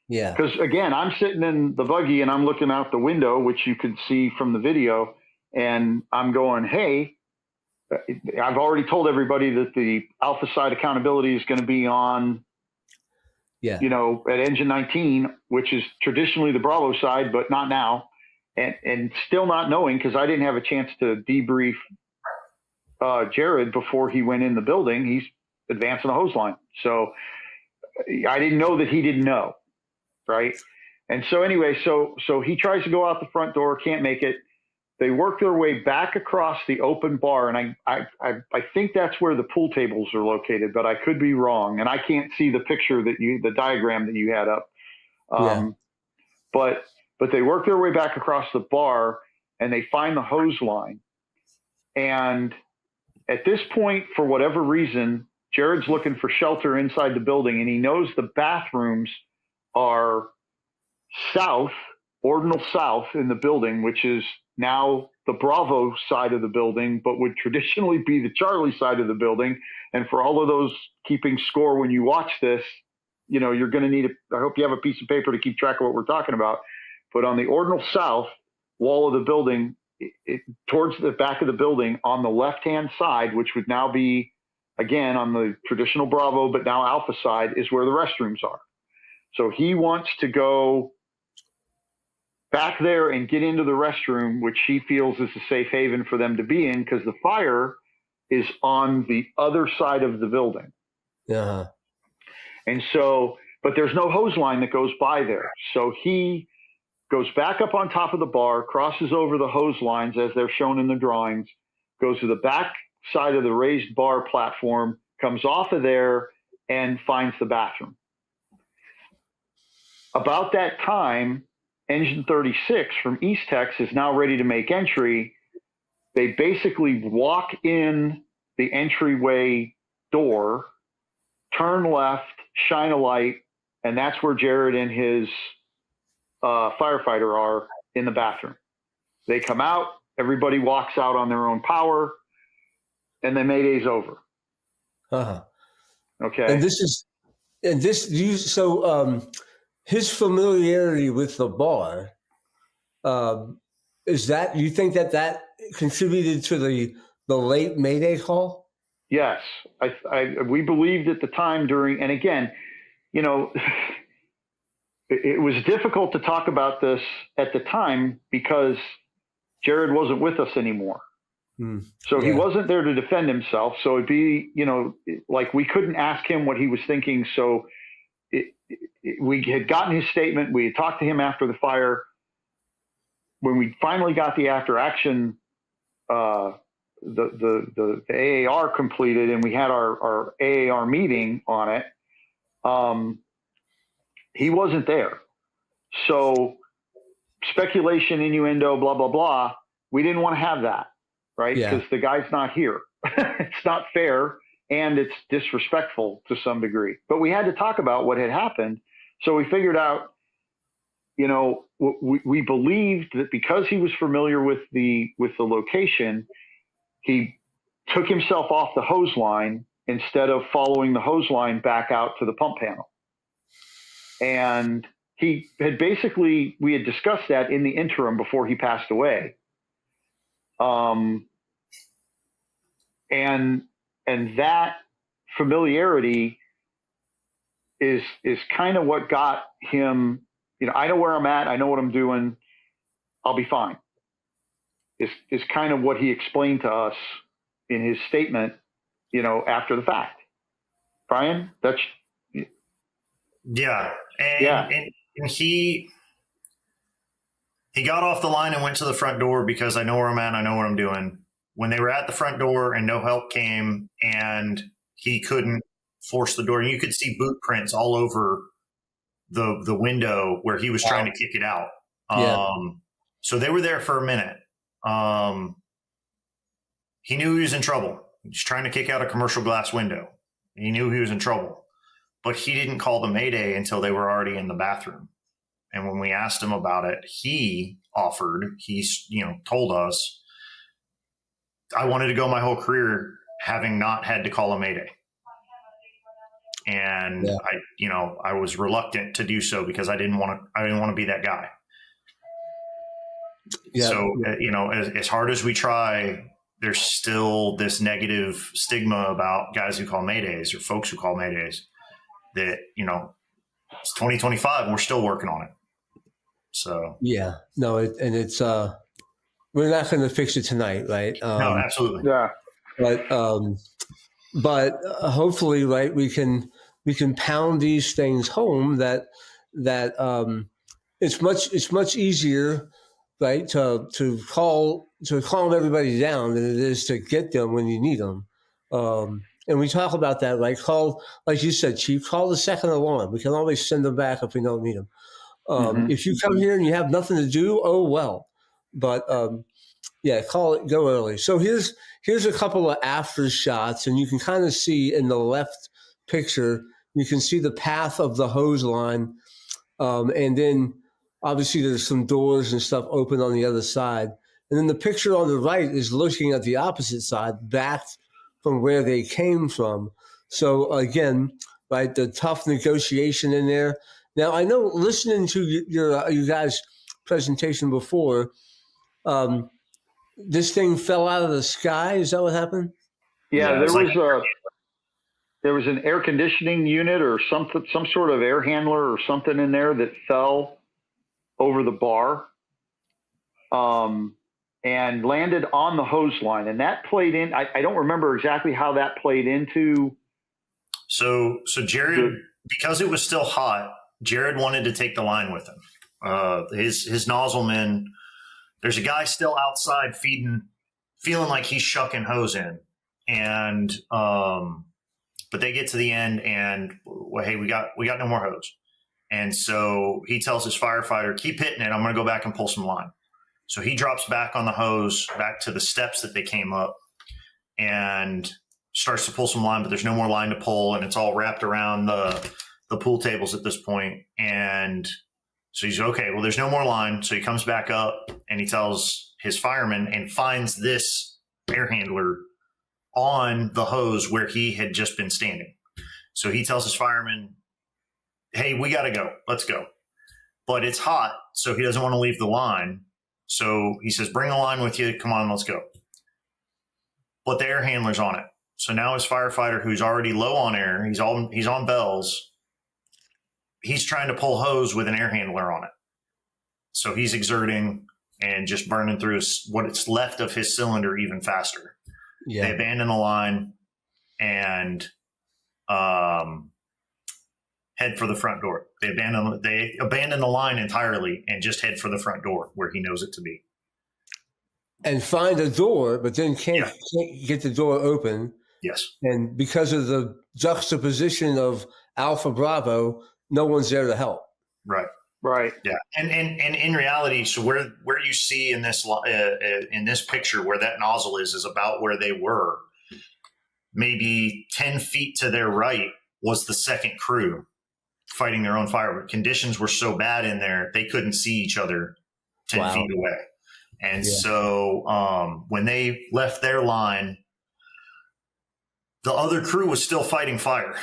Yeah. Because again, I'm sitting in the buggy and I'm looking out the window, which you can see from the video, and I'm going, "Hey, I've already told everybody that the Alpha side accountability is going to be on, at Engine 19, which is traditionally the Bravo side, but not now." And still not knowing, because I didn't have a chance to debrief Jared before he went in the building. He's advancing a hose line. So I didn't know that he didn't know. Right. And so anyway, so he tries to go out the front door, can't make it. They work their way back across the open bar. And I think that's where the pool tables are located, but I could be wrong. And I can't see the picture the diagram that you had up. But they work their way back across the bar and they find the hose line. And at this point, for whatever reason, Jared's looking for shelter inside the building, and he knows the bathrooms are ordinal south in the building, which is now the Bravo side of the building, but would traditionally be the Charlie side of the building. And for all of those keeping score when you watch this, you're going to need I hope you have a piece of paper to keep track of what we're talking about. But on the ordinal south wall of the building, towards the back of the building on the left-hand side, which would now be, again, on the traditional Bravo, but now Alpha side, is where the restrooms are. So he wants to go back there and get into the restroom, which he feels is a safe haven for them to be in, because the fire is on the other side of the building. Yeah. And so, but there's no hose line that goes by there. So he goes back up on top of the bar, crosses over the hose lines as they're shown in the drawings, goes to the back side of the raised bar platform, comes off of there, and finds the bathroom. About that time, Engine 36 from East Tex is now ready to make entry. They basically walk in the entryway door, turn left, shine a light, and that's where Jared and his firefighter are in the bathroom. They come out, everybody walks out on their own power, and then Mayday's over. Uh-huh. Okay. His familiarity with the bar, is that, you think that contributed to the late Mayday call? Yes. We believed at the time and again, it was difficult to talk about this at the time because Jared wasn't with us anymore. So he wasn't there to defend himself. So it'd be, like we couldn't ask him what he was thinking. So we had gotten his statement. We had talked to him after the fire. When we finally got the after action, the AAR completed, and we had our AAR meeting on it. He wasn't there. So speculation, innuendo, blah, blah, blah. We didn't want to have that, right? Because the guy's not here. It's not fair, and it's disrespectful to some degree. But we had to talk about what had happened. So we figured out, we believed that because he was familiar with the location, he took himself off the hose line instead of following the hose line back out to the pump panel. And we had discussed that in the interim before he passed away. And that familiarity is kind of what got him, I know where I'm at. I know what I'm doing. I'll be fine. Is kind of what he explained to us in his statement, after the fact. Brian, that's. Yeah. And he got off the line and went to the front door because I know where I'm at. I know what I'm doing. When they were at the front door and no help came and he couldn't force the door, and you could see boot prints all over the window where he was trying to kick it out. So they were there for a minute. He knew he was in trouble. He was trying to kick out a commercial glass window. He knew he was in trouble, but he didn't call the Mayday until they were already in the bathroom. And when we asked him about it, he told us, I wanted to go my whole career having not had to call a Mayday. And I was reluctant to do so because I didn't want to be that guy. Yeah. So, as hard as we try, there's still this negative stigma about guys who call Maydays or folks who call Maydays that, it's 2025 and we're still working on it. So, it's, we're not going to fix it tonight, right? No, absolutely. Yeah. But hopefully, right, we can pound these things home that it's much easier, right, to calm everybody down than it is to get them when you need them. And we talk about that, right? Like you said, Chief, call the second alarm. We can always send them back if we don't need them. If you come here and you have nothing to do, oh well. But call it, go early. So here's a couple of after shots, and you can kind of see in the left picture, you can see the path of the hose line, and then obviously there's some doors and stuff open on the other side. And then the picture on the right is looking at the opposite side, back from where they came from. So again, right, the tough negotiation in there. Now I know listening to you guys presentation before. This thing fell out of the sky. Is that what happened? Yeah, it's like there was an air conditioning unit or something, some sort of air handler or something in there that fell over the bar, and landed on the hose line, and that played in. I don't remember exactly how that played into. So Jared, because it was still hot, Jared wanted to take the line with him. His nozzle men. There's a guy still outside feeding, feeling like he's shucking hose in, and but they get to the end and, well, hey, we got no more hose, and so he tells his firefighter, keep hitting it. I'm going to go back and pull some line. So he drops back on the hose, back to the steps that they came up, and starts to pull some line, but there's no more line to pull, and it's all wrapped around the pool tables at this point. And so he's okay, well, there's no more line. So he comes back up and he tells his fireman and finds this air handler on the hose where he had just been standing. So he tells his fireman, hey, we got to go. Let's go. But it's hot, so he doesn't want to leave the line. So he says, bring a line with you. Come on, let's go. But the air handler's on it. So now his firefighter, who's already low on air, he's on bells. He's trying to pull hose with an air handler on it. So he's exerting and just burning through what's left of his cylinder even faster. Yeah. They abandon the line and head for the front door. They abandon the line entirely and just head for the front door where he knows it to be. And find a door, but then can't get the door open. Yes. And because of the juxtaposition of Alpha Bravo, no one's there to help. Right. Right. Yeah. And in reality, so where you see in this picture where that nozzle is about where they were. Maybe 10 feet to their right was the second crew fighting their own fire. But conditions were so bad in there, they couldn't see each other 10 feet away. And so when they left their line, the other crew was still fighting fire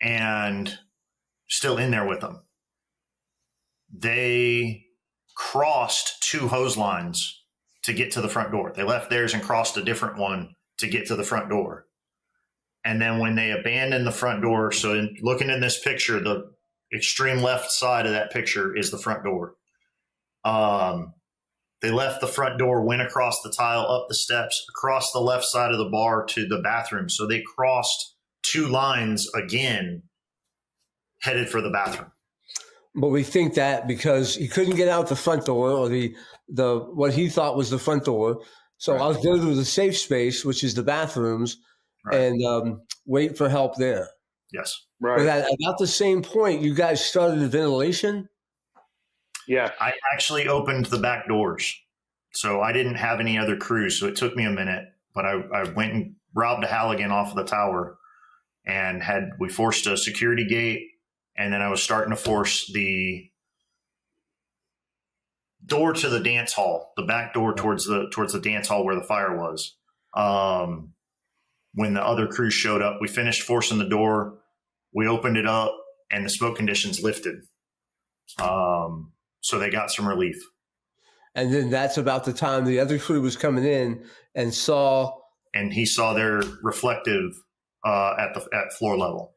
and still in there with them. They crossed 2 hose lines to get to the front door. They left theirs and crossed a different one to get to the front door. And then when they abandoned the front door, so looking in this picture, the extreme left side of that picture is the front door. They left the front door, went across the tile, up the steps, across the left side of the bar to the bathroom. So they crossed 2 lines again, headed for the bathroom. But we think that because he couldn't get out the front door or the what he thought was the front door. So I'll go to the safe space, which is the bathrooms, and wait for help there. Yes. Right. But at about the same point, you guys started the ventilation? Yeah. I actually opened the back doors. So I didn't have any other crews. So it took me a minute, but I went and robbed a Halligan off of the tower and we forced a security gate. And then I was starting to force the door to the dance hall, the back door towards the dance hall where the fire was. When the other crews showed up, we finished forcing the door. We opened it up and the smoke conditions lifted. So they got some relief. And then that's about the time the other crew was coming in and he saw their reflective at floor level.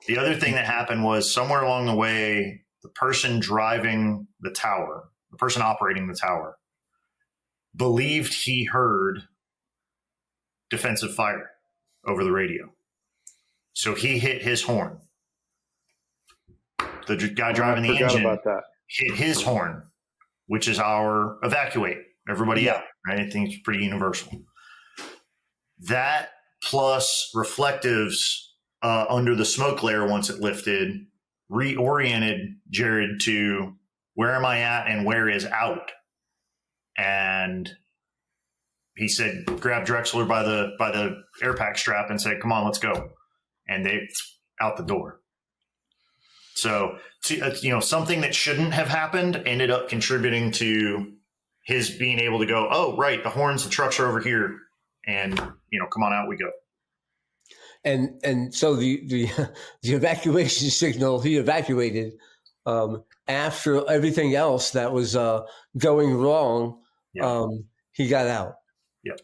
The other thing that happened was somewhere along the way, the person driving the tower, the person operating the tower, believed he heard defensive fire over the radio. So he hit his horn. The guy driving the engine hit his horn, which is our evacuate, everybody out, right? I think it's pretty universal. That plus reflectives under the smoke layer once it lifted, reoriented Jared to where am I at and where is out. And he said, grab Drexler by the air pack strap and said, come on, let's go. And they out the door. So, something that shouldn't have happened ended up contributing to his being able to go, oh, right, the horns, the trucks are over here. And, come on out, we go. And so the evacuation signal, he evacuated. after everything else that was going wrong, Yeah. he got out. Yeah.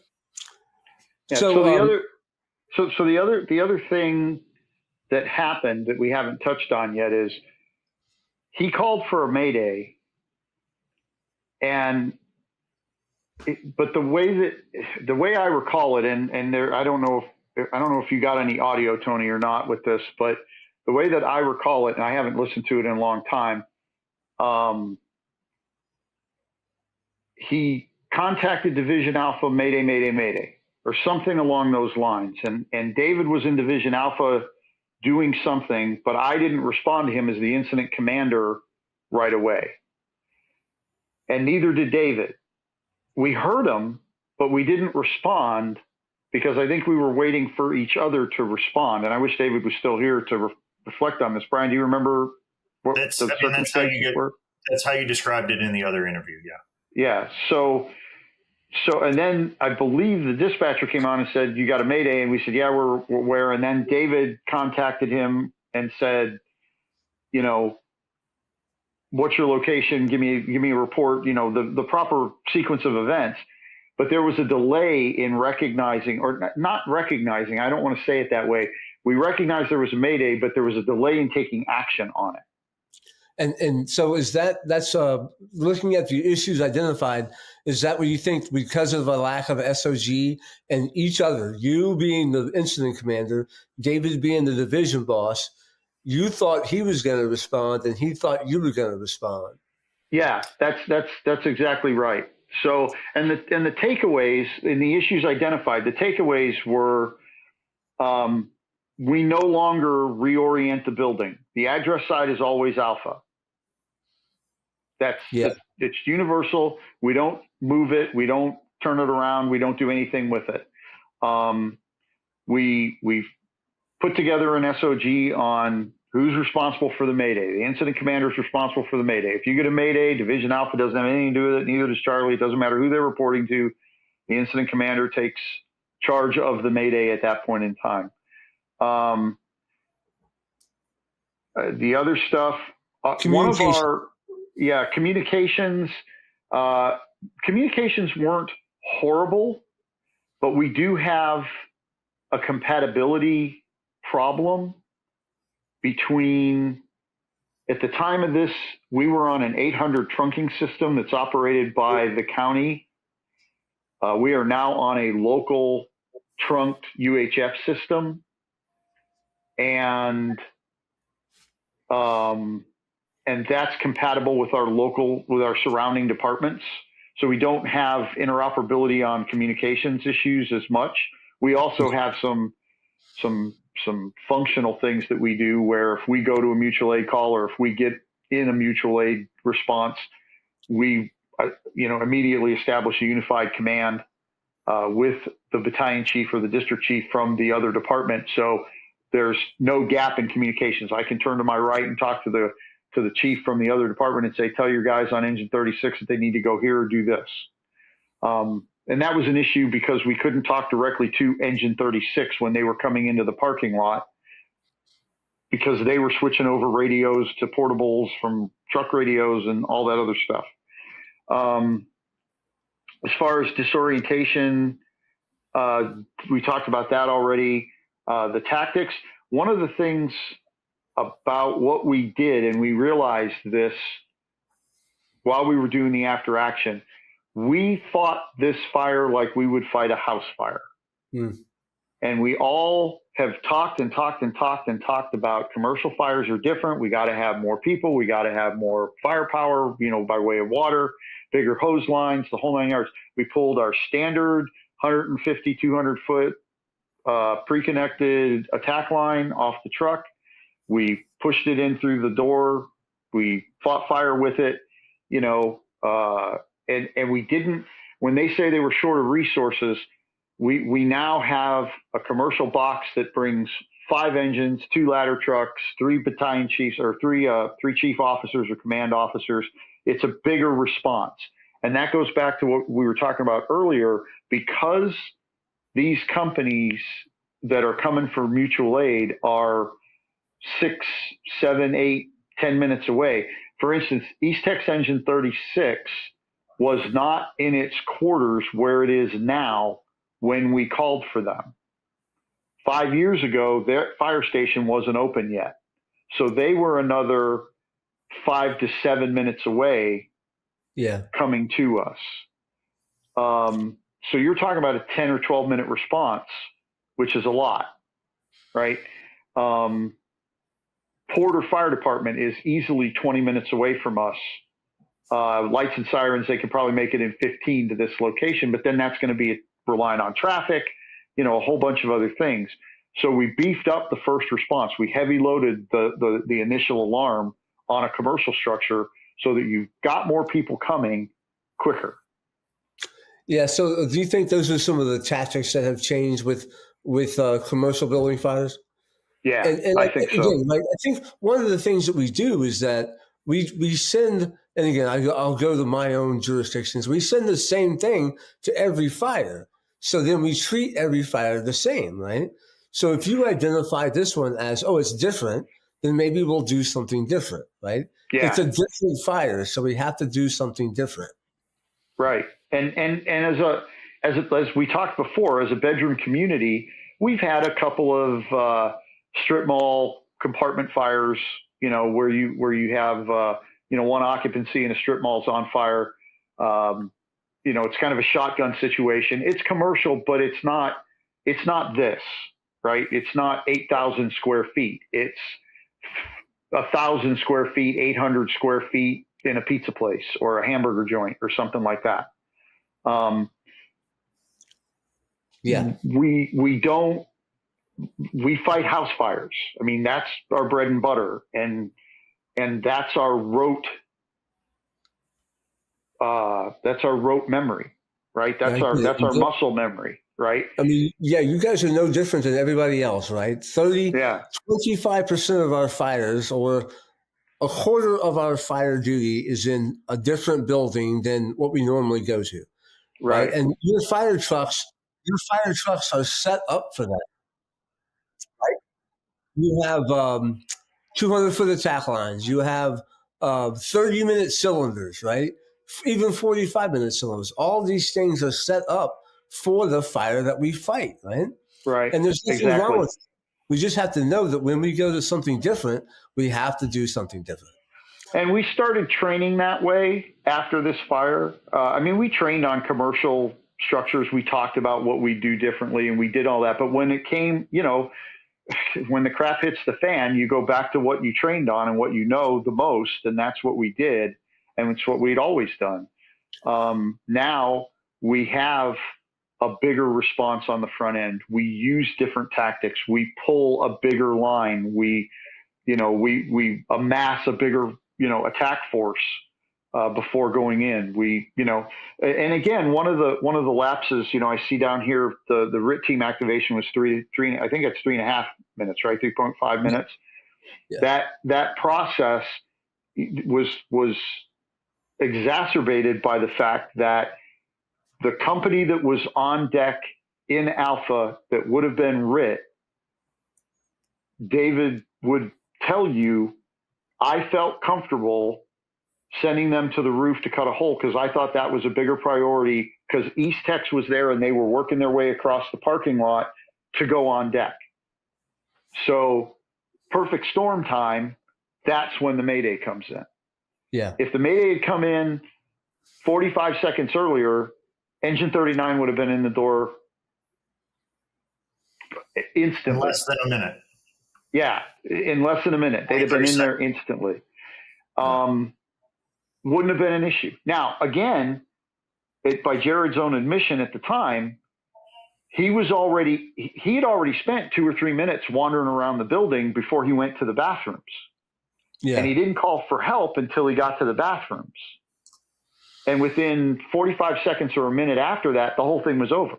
Yeah, So, the other thing that happened that we haven't touched on yet is he called for a Mayday, but the way I recall it, and there, I don't know if you got any audio, Tony, or not with this, but the way that I recall it, and I haven't listened to it in a long time, he contacted Division Alpha, Mayday, Mayday, Mayday, or something along those lines. And David was in Division Alpha doing something, but I didn't respond to him as the incident commander right away. And neither did David. We heard him, but we didn't respond because I think we were waiting for each other to respond. And I wish David was still here to reflect on this. Brian, do you remember what the circumstances were? That's how you described it in the other interview. Yeah. Yeah. So, and then I believe the dispatcher came on and said, "You got a Mayday." And we said, "Yeah, we're aware." And then David contacted him and said, "You know, what's your location? Give me a report." You know, the proper sequence of events. But there was a delay in recognizing, or not recognizing. I don't want to say it that way. We recognized there was a Mayday, but there was a delay in taking action on it. And so that's looking at the issues identified, is that what you think, because of a lack of SOG and each other, you being the incident commander, David being the division boss, you thought he was going to respond and he thought you were going to respond? Yeah, that's exactly right. So, and the takeaways in the issues identified, the takeaways were, we no longer reorient the building. The address side is always Alpha. It's universal. We don't move it. We don't turn it around. We don't do anything with it. We've put together an SOG on who's responsible for the Mayday. The incident commander is responsible for the Mayday. If you get a Mayday, Division Alpha doesn't have anything to do with it. Neither does Charlie. It doesn't matter who they're reporting to. The incident commander takes charge of the Mayday at that point in time. The other stuff, communications. Communications weren't horrible, but we do have a compatibility problem between, at the time of this, we were on an 800 trunking system that's operated by the county. We are now on a local trunked UHF system, and that's compatible with our surrounding departments. So we don't have interoperability on communications issues as much. We also have some functional things that we do where if we go to a mutual aid call or if we get in a mutual aid response, we immediately establish a unified command with the battalion chief or the district chief from the other department. So there's no gap in communications. I can turn to my right and talk to the chief from the other department and say, "Tell your guys on engine 36 that they need to go here or do this." And that was an issue because we couldn't talk directly to engine 36 when they were coming into the parking lot because they were switching over radios to portables from truck radios and all that other stuff. As far as disorientation, we talked about that already. The tactics, one of the things about what we did, and we realized this while we were doing the after action, we fought this fire like we would fight a house fire. And we all have talked about commercial fires are different. We got to have more people. We got to have more firepower, by way of water, bigger hose lines, the whole 9 yards. We pulled our standard 150, 200 foot pre-connected attack line off the truck. We pushed it in through the door. We fought fire with it, and we didn't, when they say they were short of resources, we now have a commercial box that brings 5 engines, 2 ladder trucks, 3 battalion chiefs, or three chief officers or command officers. It's a bigger response. And that goes back to what we were talking about earlier, because these companies that are coming for mutual aid are 6, 7, 8, 10 minutes away. for instance, East Tex Engine 36 was not in its quarters where it is now when we called for them. 5 years ago, their fire station wasn't open yet. So they were another 5 to 7 minutes away coming to us. So you're talking about a 10 or 12 minute response, which is a lot, right? Porter Fire Department is easily 20 minutes away from us. Lights and sirens, they could probably make it in 15 to this location, but then that's going to be relying on traffic, a whole bunch of other things. So we beefed up the first response. We heavy loaded the initial alarm on a commercial structure so that you've got more people coming quicker. Yeah. So do you think those are some of the tactics that have changed with commercial building fires? Yeah, and I think so. Again, I think one of the things that we do is that we send, and again, I'll go to my own jurisdictions. We send the same thing to every fire. So then we treat every fire the same, right? So if you identify this one as, it's different, then maybe we'll do something different, right? Yeah. It's a different fire, so we have to do something different. Right. And as we talked before, as a bedroom community, we've had a couple of strip mall compartment fires, where you have one occupancy and a strip mall's on fire. It's kind of a shotgun situation. It's commercial, but it's not this, right? It's not 8,000 square feet. It's 1,000 square feet, 800 square feet in a pizza place or a hamburger joint or something like that. We fight house fires. I mean, that's our bread and butter, and that's our rote memory, right? That's our muscle memory, right? I mean, you guys are no different than everybody else, right? 25% of our fires, or a quarter of our fire duty, is in a different building than what we normally go to. Right. And your fire trucks are set up for that. Right. You have 200-foot attack lines. You have 30-minute cylinders, right? Even 45-minute cylinders. All these things are set up for the fire that we fight, right? Right. And there's nothing wrong with it. We just have to know that when we go to something different, we have to do something different. And we started training that way after this fire. We trained on commercial structures. We talked about what we do differently, and we did all that. But when it came, when the crap hits the fan, you go back to what you trained on and what you know the most, and that's what we did, and it's what we'd always done. Now we have a bigger response on the front end. We use different tactics. We pull a bigger line. We amass a bigger attack force before going in. And again, one of the lapses, I see down here, the RIT team activation was three. I think it's 3.5 minutes, right? 3.5 minutes. Yeah. That process was exacerbated by the fact that the company that was on deck in Alpha that would have been RIT, David would tell you, I felt comfortable sending them to the roof to cut a hole because I thought that was a bigger priority because East Tex was there and they were working their way across the parking lot to go on deck. So perfect storm time, that's when the Mayday comes in. Yeah. If the Mayday had come in 45 seconds earlier, Engine 39 would have been in the door instantly. In less than a minute. Yeah, in less than a minute. They'd have been in there instantly. Wouldn't have been an issue. Now, again, by Jared's own admission at the time, he had already spent 2 or 3 minutes wandering around the building before he went to the bathrooms. Yeah. And he didn't call for help until he got to the bathrooms. And within 45 seconds or a minute after that, the whole thing was over.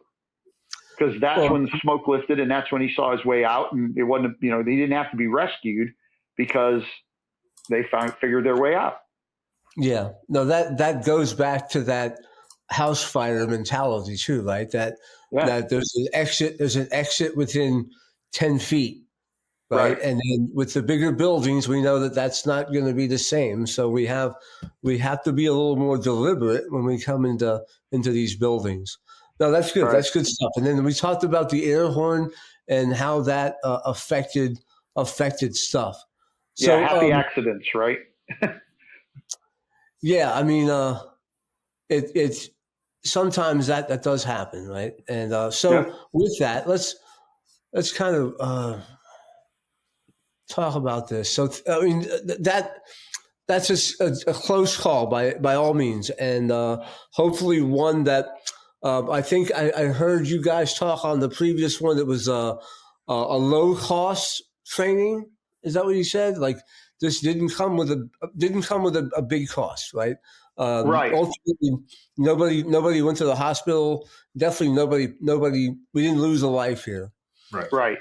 Because that's when the smoke lifted, and that's when he saw his way out, and it wasn't, he didn't have to be rescued because they figured their way out. Yeah, no, that goes back to that house fire mentality too, right? That there's an exit within 10 feet, right? And then with the bigger buildings, we know that that's not going to be the same. So we have to be a little more deliberate when we come into these buildings. No, that's good. Right. That's good stuff. And then we talked about the air horn and how that affected stuff. So, yeah, happy accidents, right? Yeah, I mean, it's sometimes that does happen, right? And so with that, let's kind of talk about this. So I mean that's a close call by all means, and hopefully one that I think I heard you guys talk on the previous one. That was a low cost training. Is that what you said? Like this didn't come with a big cost, right? Right. Ultimately, nobody went to the hospital. Definitely nobody. We didn't lose a life here. Right. Right.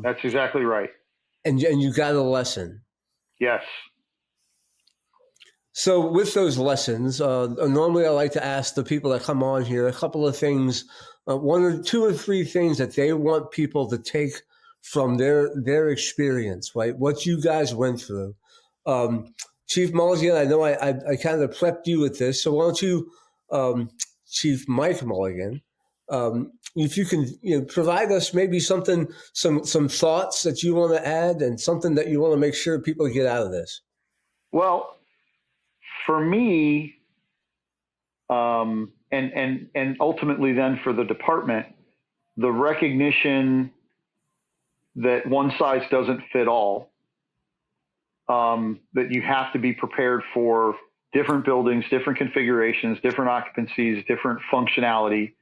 That's exactly right. And you got a lesson. Yes. So with those lessons, normally I like to ask the people that come on here a couple of things, one or two or three things that they want people to take from their experience, right? What you guys went through. Chief Mulligan, I know I kind of prepped you with this, so why don't you, Chief Mike Mulligan, if you can provide us maybe some thoughts that you want to add and something that you want to make sure people get out of this. Well, for me, and ultimately then for the department, the recognition that one size doesn't fit all, that you have to be prepared for different buildings, different configurations, different occupancies, different functionality.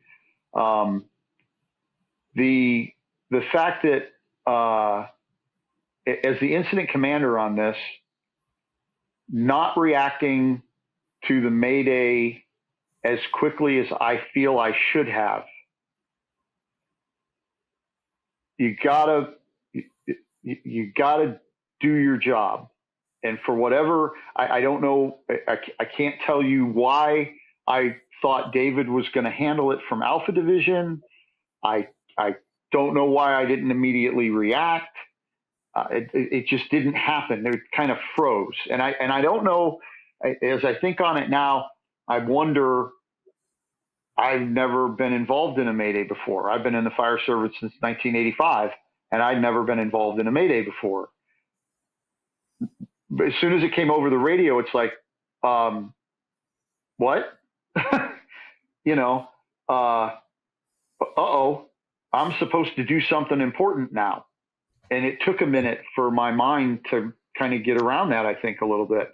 The fact that as the incident commander on this, not reacting to the Mayday as quickly as I feel I should have. You gotta do your job. And for whatever, I don't know, I can't tell you why I thought David was going to handle it from Alpha Division. I don't know why I didn't immediately react. It just didn't happen. It kind of froze. And I don't know, as I think on it now, I wonder, I've never been involved in a Mayday before. I've been in the fire service since 1985, and I'd never been involved in a Mayday before. But as soon as it came over the radio, it's like, what? I'm supposed to do something important now. And it took a minute for my mind to kind of get around that, I think, a little bit.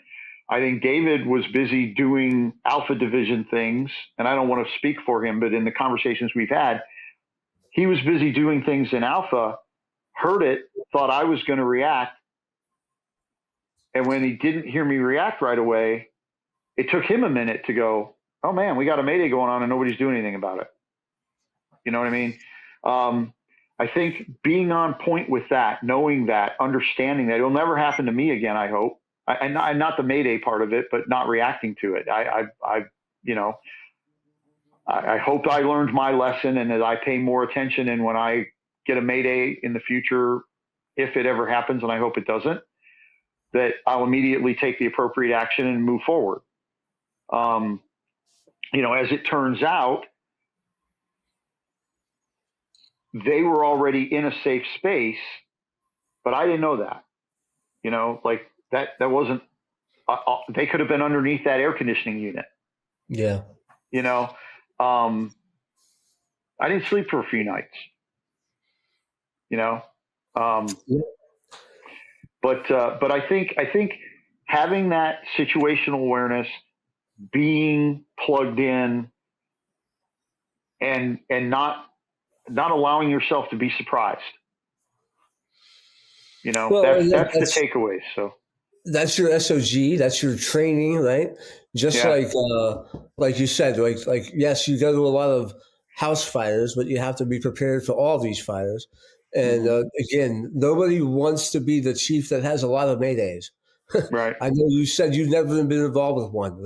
I think David was busy doing Alpha Division things, and I don't want to speak for him, but in the conversations we've had, he was busy doing things in Alpha, heard it, thought I was going to react. And when he didn't hear me react right away, it took him a minute to go, oh man, we got a Mayday going on and nobody's doing anything about it. You know what I mean? I think being on point with that, knowing that, understanding that it'll never happen to me again, I hope. And not the Mayday part of it, but not reacting to it. I hope I learned my lesson and that I pay more attention. And when I get a Mayday in the future, if it ever happens, and I hope it doesn't, that I'll immediately take the appropriate action and move forward. As it turns out, they were already in a safe space, but I didn't know that. That wasn't. They could have been underneath that air conditioning unit. Yeah. I didn't sleep for a few nights. But I think having that situational awareness, being plugged in, and not allowing yourself to be surprised. That's the takeaways. So that's your SOG. That's your training, right? Just like you said, like yes, you go to a lot of house fires, but you have to be prepared for all these fires. And again, nobody wants to be the chief that has a lot of Maydays. Right. I know you said you've never been involved with one.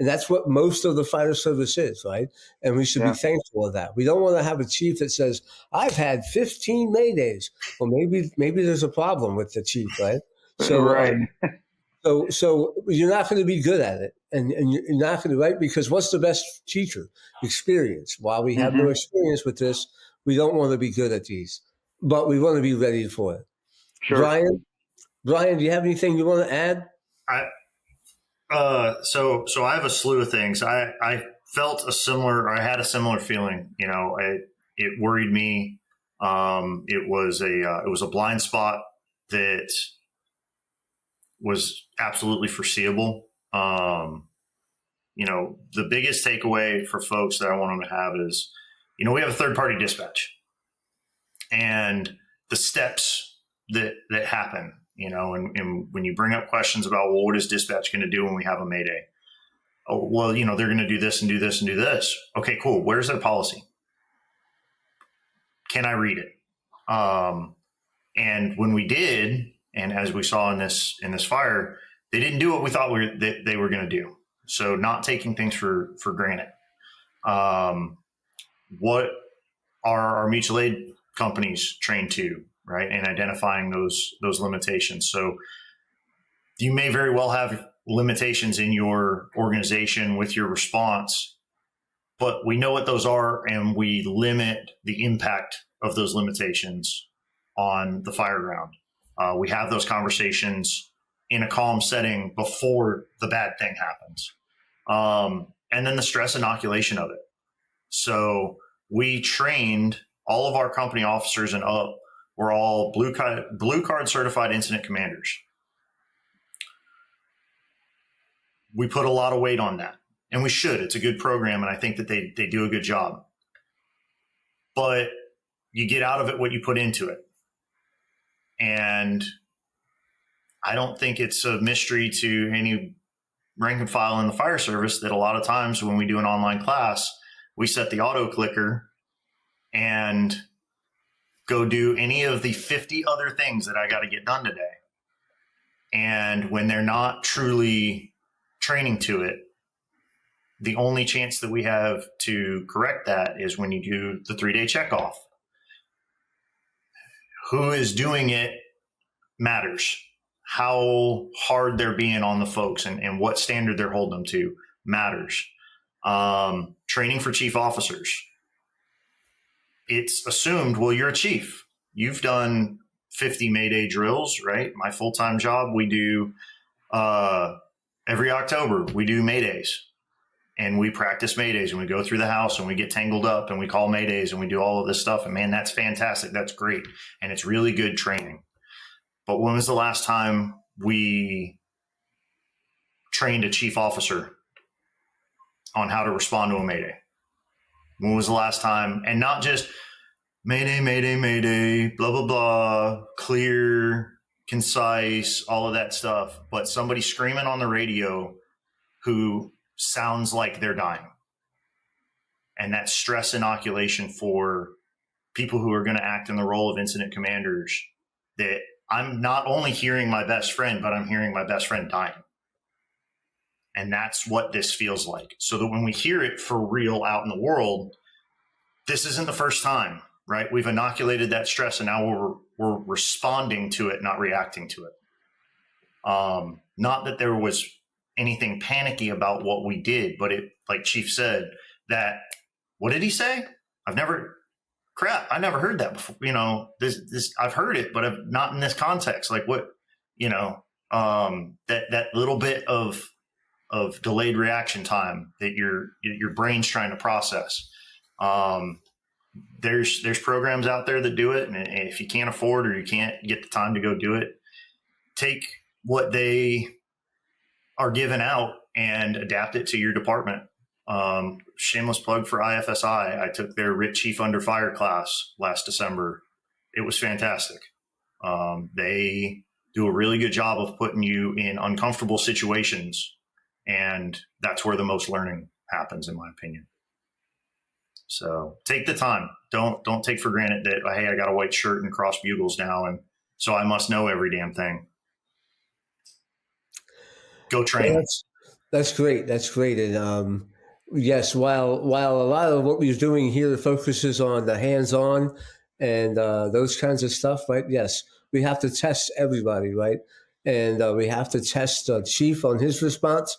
And that's what most of the fire service is, right? And we should be thankful of that. We don't want to have a chief that says, I've had 15 Maydays. Well, maybe there's a problem with the chief, right? So, right. So you're not going to be good at it, and you're not going to, right? Because what's the best teacher? Experience. While we have no experience with this, we don't want to be good at these, but we want to be ready for it. Sure. Brian, do you have anything you want to add? So I have a slew of things. I had a similar feeling. You know, it worried me. It was a blind spot that was absolutely foreseeable. You know, the biggest takeaway for folks that I want them to have is, you know, we have a third-party dispatch, and the steps that happen. You know, and when you bring up questions about, well, what is dispatch going to do when we have a Mayday? Oh, well, you know, they're going to do this and do this and do this. Okay, cool. Where's their policy? Can I read it? And when we did, and as we saw in this fire, they didn't do what we thought that they were going to do. So not taking things for granted. What are our mutual aid companies trained to, right? And identifying those limitations. So you may very well have limitations in your organization with your response, but we know what those are, and we limit the impact of those limitations on the fire ground. We have those conversations in a calm setting before the bad thing happens. And then the stress inoculation of it. So we trained all of our company officers and up were all blue card certified incident commanders. We put a lot of weight on that, and we should. It's a good program, and I think that they do a good job. But you get out of it what you put into it. And I don't think it's a mystery to any rank and file in the fire service that a lot of times when we do an online class, we set the auto clicker and go do any of the 50 other things that I got to get done today. And when they're not truly training to it, the only chance that we have to correct that is when you do the 3-day checkoff. Who is doing it matters. How hard they're being on the folks and what standard they're holding them to matters. Training for chief officers. It's assumed, well, you're a chief. You've done 50 Mayday drills, right? My full-time job, we do every October, we do Maydays. And we practice Maydays, and we go through the house, and we get tangled up, and we call Maydays, and we do all of this stuff. And man, that's fantastic. That's great. And it's really good training. But when was the last time we trained a chief officer on how to respond to a Mayday? When was the last time? And not just Mayday, Mayday, Mayday, blah, blah, blah, clear, concise, all of that stuff. But somebody screaming on the radio who sounds like they're dying. And that's stress inoculation for people who are going to act in the role of incident commanders, that I'm not only hearing my best friend, but I'm hearing my best friend dying. And that's what this feels like. So that when we hear it for real out in the world, this isn't the first time, right? We've inoculated that stress, and now we're responding to it, not reacting to it. Not that there was anything panicky about what we did, but it, like Chief said, that, what did he say? I never heard that before. You know, this I've heard it, but not in this context. Like what, you know, that little bit of delayed reaction time that your brain's trying to process. There's programs out there that do it. And if you can't afford, or you can't get the time to go do it, take what they are given out and adapt it to your department. Shameless plug for IFSI. I took their RIT Chief Under Fire class last December. It was fantastic. They do a really good job of putting you in uncomfortable situations, and that's where the most learning happens, in my opinion. So take the time. Don't take for granted that, hey, I got a white shirt and cross bugles now, and so I must know every damn thing. Go train. That's great. That's great. And yes, while a lot of what we're doing here focuses on the hands-on and those kinds of stuff, right? Yes, we have to test everybody, right? And we have to test Chief on his response.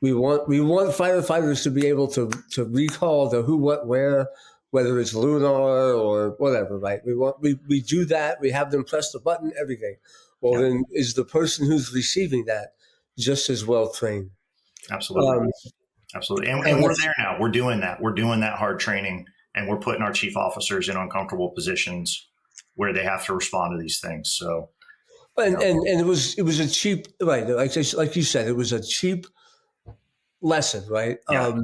We want firefighters to be able to recall the who, what, where, whether it's lunar or whatever, right? We do that. We have them press the button, everything. Well, Yeah. then is the person who's receiving that just as well trained? Absolutely. Absolutely. And we're that's- there now. We're doing that. We're doing that hard training, and we're putting our chief officers in uncomfortable positions where they have to respond to these things. So, and it was a cheap, right? Like you said, it was a cheap lesson, right? yeah.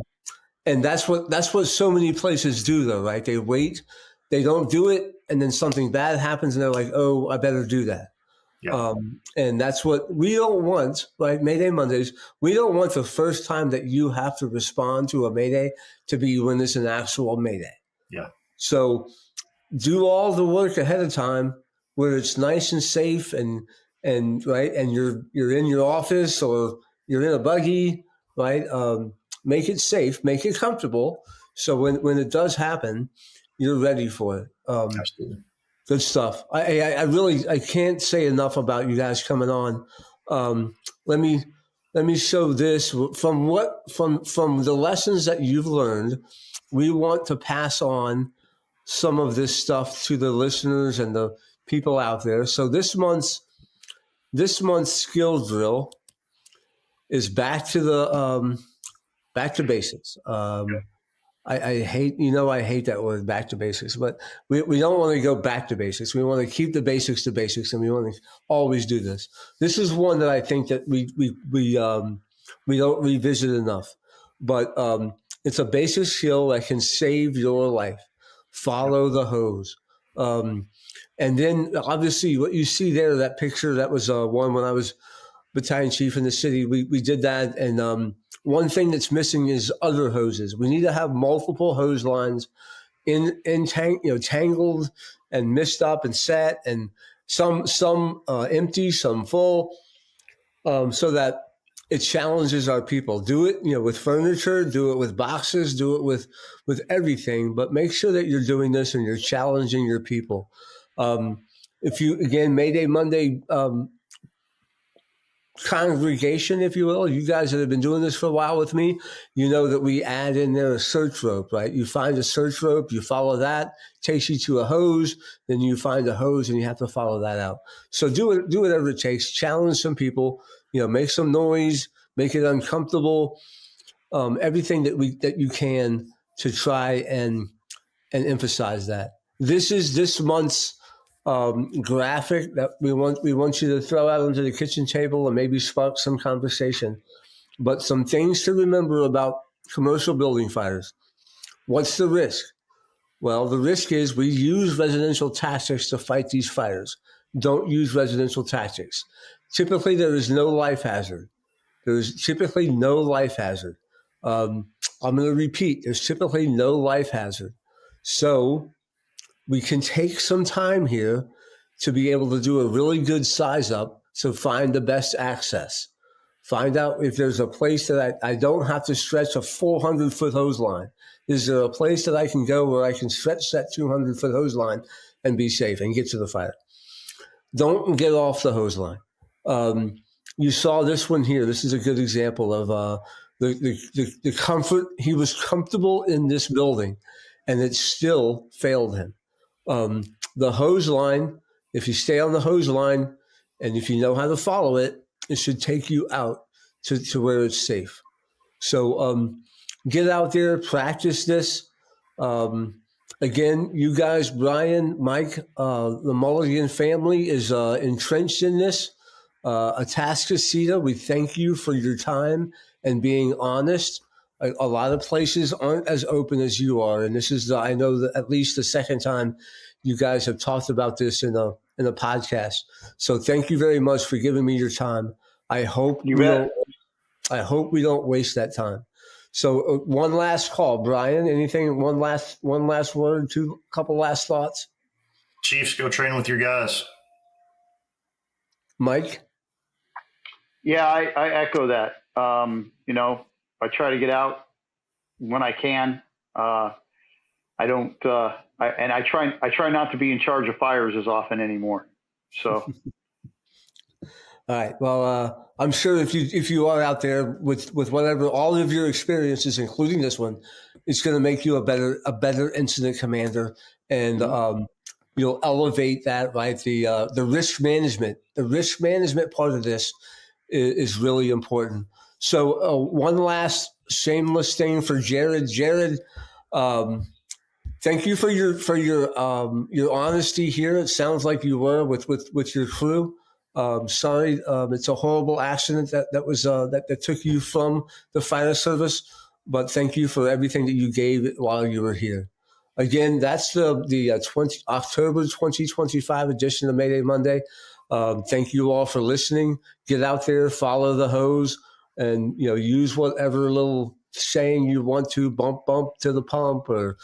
And that's what so many places do, though, right? They wait, they don't do it, and then something bad happens, and they're like, "Oh, I better do that." Yeah. And that's what we don't want, right? Mayday Mondays. We don't want the first time that you have to respond to a Mayday to be when it's an actual Mayday. Yeah. So do all the work ahead of time where it's nice and safe and right, and you're in your office or you're in a buggy, right? Make it safe, make it comfortable, so when it does happen, you're ready for it. Absolutely. Good stuff. I really I can't say enough about you guys coming on. Let me show this from the lessons that you've learned. We want to pass on some of this stuff to the listeners and the people out there. So this month's skill drill is back to basics. I hate, I hate that word, back to basics, but we don't want to go back to basics. We want to keep the basics to basics, and we want to always do this. This is one that I think that we don't revisit enough, but it's a basic skill that can save your life. Follow the hose. And then obviously what you see there, that picture, that was one when I was battalion chief in the city. We did that, and one thing that's missing is other hoses. We need to have multiple hose lines tangled and mixed up and set, and some empty, some full, so that it challenges our people. Do it, with furniture, do it with boxes, do it with everything, but make sure that you're doing this and you're challenging your people. If you, again, Mayday Monday, congregation, if you will, you guys that have been doing this for a while with me, you know that we add in there a search rope, right? You find a search rope, you follow that, takes you to a hose, then you find a hose and you have to follow that out. So do whatever it takes, challenge some people, make some noise, make it uncomfortable, everything that you can to try and emphasize that. This is this month's graphic that we want you to throw out onto the kitchen table and maybe spark some conversation. But some things to remember about commercial building fires. What's the risk? Well, the risk is we use residential tactics to fight these fires. Don't use residential tactics. Typically, there is no life hazard. There's typically no life hazard. I'm going to repeat, there's typically no life hazard. So we can take some time here to be able to do a really good size up to find the best access. Find out if there's a place that I don't have to stretch a 400-foot hose line. Is there a place that I can go where I can stretch that 200-foot hose line and be safe and get to the fire? Don't get off the hose line. You saw this one here. This is a good example of the comfort. He was comfortable in this building, and it still failed him. The hose line, if you stay on the hose line and if you know how to follow it, it should take you out to where it's safe. So get out there, practice this. Again, you guys, Brian, Mike, the Mulligan family is entrenched in this. Atascocita, we thank you for your time and being honest. A lot of places aren't as open as you are, and this is I know that at least the second time you guys have talked about this in a podcast. So thank you very much for giving me your time. I hope we don't waste that time. So one last call, Brian. Anything? One last word. Couple last thoughts. Chiefs, go train with your guys. Mike. Yeah, I echo that. You know, I try to get out when I can. I don't, I try not to be in charge of fires as often anymore. So, All right. Well, I'm sure if you are out there with whatever all of your experiences, including this one, it's going to make you a better incident commander, and you'll elevate that. Right. The risk management part of this is really important. So one last shameless thing for Jared. Jared, um, thank you for your honesty here. It sounds like you were with your crew. Sorry, it's a horrible accident that was that took you from the fire service. But thank you for everything that you gave while you were here. Again, that's the October 2025 edition of Mayday Monday. Thank you all for listening. Get out there, follow the hose, and use whatever little saying you want to. Bump to the pump, or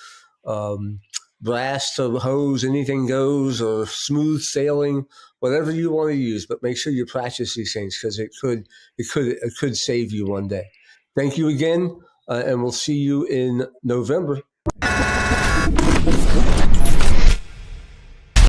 blast to hose, anything goes, or smooth sailing, whatever you want to use. But make sure you practice these things, because it could save you one day. Thank you again, and we'll see you in November.